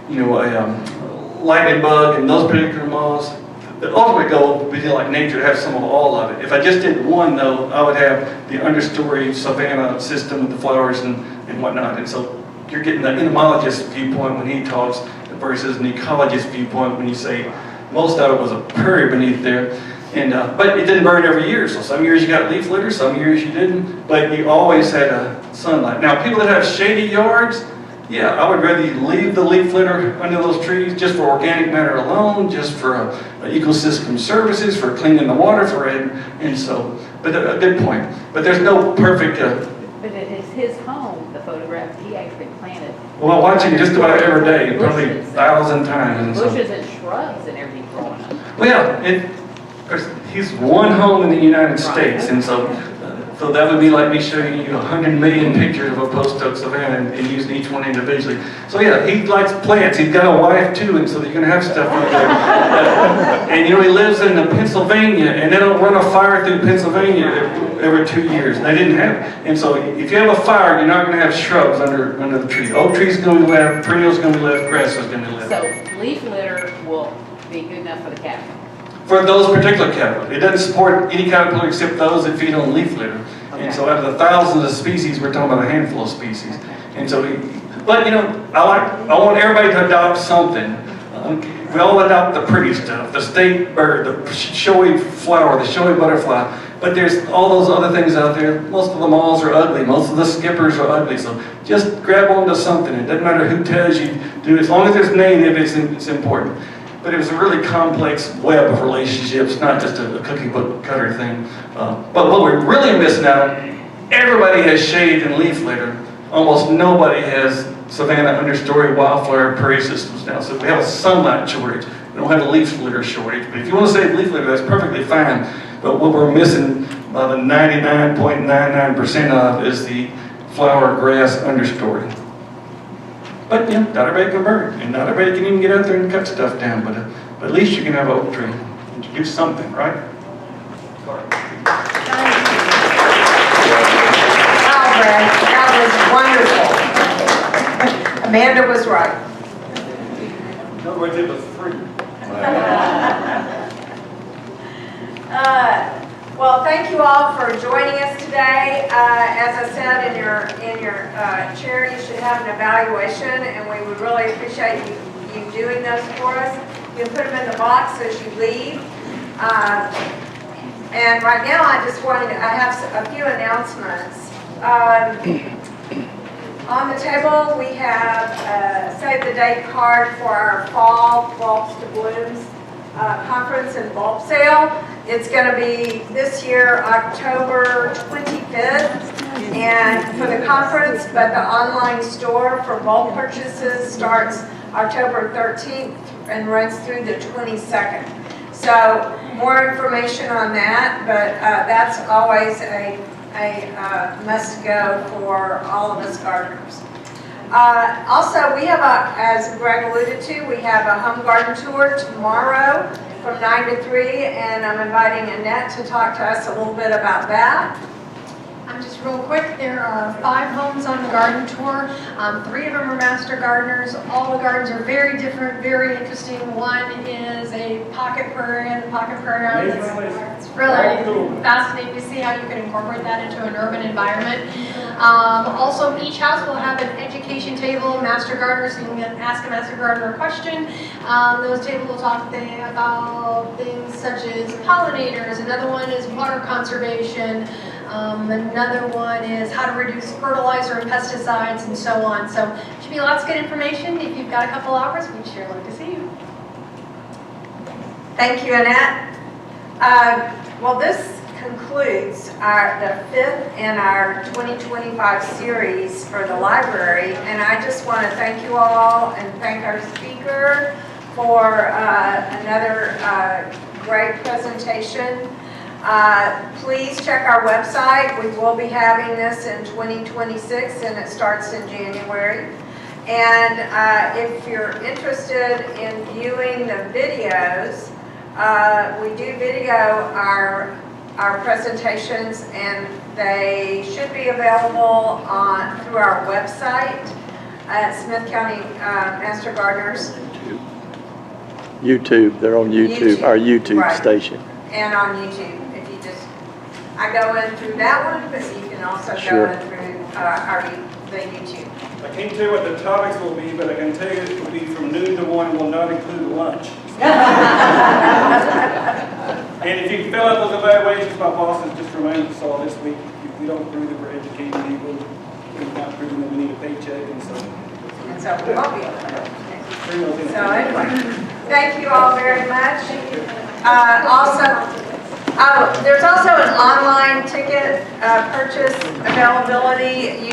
A: a lightning bug and those particular moths, the ultimate goal would be like nature to have some of all of it. If I just did one, though, I would have the understory savanna system with the flowers and whatnot. And so you're getting the entomologist viewpoint when he talks versus an ecologist viewpoint when you say most of it was a prairie beneath there. And, but it didn't burn every year, so some years you got leaf litter, some years you didn't, but you always had sunlight. Now, people that have shady yards, yeah, I would rather you leave the leaf litter under those trees just for organic matter alone, just for ecosystem services, for cleaning the water for it, and so, but a good point. But there's no perfect...
B: But it is his home, the photograph, he actually planted.
A: well, I watch him just about every day, probably 1,000 times. And so.
B: Bushes and shrubs and everything growing up.
A: Well, yeah, he's one home in the United States, and so that would be like me showing you 100 million pictures of a post oak savanna and using each one individually. So yeah, he likes plants. He's got a wife too, and so you're gonna have stuff out there. And you know, he lives in Pennsylvania, and they don't run a fire through Pennsylvania every 2 years. They didn't have it. And so if you have a fire, you're not gonna have shrubs under the tree. Oak tree's gonna be left, perennial's gonna be left, grass is gonna be left.
B: So leaf litter will be good enough for the caterpillar?
A: For those particular caterpillars. It doesn't support any caterpillar except those that feed on leaf litter.
B: Okay.
A: And so out of the thousands of species, we're talking about a handful of species. And so, but you know, I want everybody to adopt something. We all adopt the pretty stuff, the state bird, the showy flower, the showy butterfly. But there's all those other things out there. Most of the malls are ugly. Most of the skippers are ugly. So just grab onto something. It doesn't matter who tells you to do it. As long as there's native, it's important. But it was a really complex web of relationships, not just a cookie book cutter thing. But what we're really missing out, everybody has shade and leaf litter. Almost nobody has savanna understory wildflower prairie systems now. So we have a sunlight shortage. We don't have a leaf litter shortage. But if you want to save leaf litter, that's perfectly fine. But what we're missing by the 99.99% of is the flower grass understory. But you know, not everybody can burn, and not everybody can even get out there and cut stuff down. But at least you can have an oak tree and do something, right?
C: Wow, Brad, that was wonderful. Amanda was right.
A: In other words, it was free.
C: Well, thank you all for joining us today. As I said, in your chair, you should have an evaluation, and we would really appreciate you doing those for us. You can put them in the box as you leave. And right now, I have a few announcements. On the table, we have a save the date card for our fall Bulbs to Blooms conference and bulb sale. It's going to be this year, October 25th, and for the conference, but the online store for bulb purchases starts October 13th and runs through the 22nd. So more information on that, but that's always a must-go for all of us gardeners. Also, we have as Greg alluded to, we have a home garden tour tomorrow from 9 to 3, and I'm inviting Annette to talk to us a little bit about that.
D: Just real quick, there are 5 homes on the garden tour. 3 of them are master gardeners. All the gardens are very different, very interesting. One is a pocket prairie, and the pocket prairie it's really fascinating to see how you can incorporate that into an urban environment. Also, each house will have an education table, master gardeners, so you can ask a master gardener a question. Those tables will talk about things such as pollinators. Another one is water conservation. Another one is how to reduce fertilizer and pesticides and so on. So there should be lots of good information. If you've got a couple hours, we'd sure like to see you.
C: Thank you, Annette. Well, this concludes the 5th in our 2025 series for the library, and I just want to thank you all and thank our speaker for another great presentation. Please check our website. We will be having this in 2026, and it starts in January. And if you're interested in viewing the videos, we do video our presentations, and they should be available through our website at Smith County Master Gardeners.
E: YouTube. They're on YouTube. Our YouTube
C: right.
E: Station.
C: And on YouTube. If you just, I go in through that one, but you can also
E: Sure.
C: go in through the YouTube.
F: I can't tell you what the topics will be, but I can tell you it will be from noon to 1 and will not include lunch. And if you fill out those evaluations, my boss has just reminded us all this week, if we don't approve it, we're educating people, we're not proving that we need a paycheck, and so.
C: And so we won't be able to.
F: Bring those in.
C: So anyway, thank you all very much. There's also an online ticket purchase availability.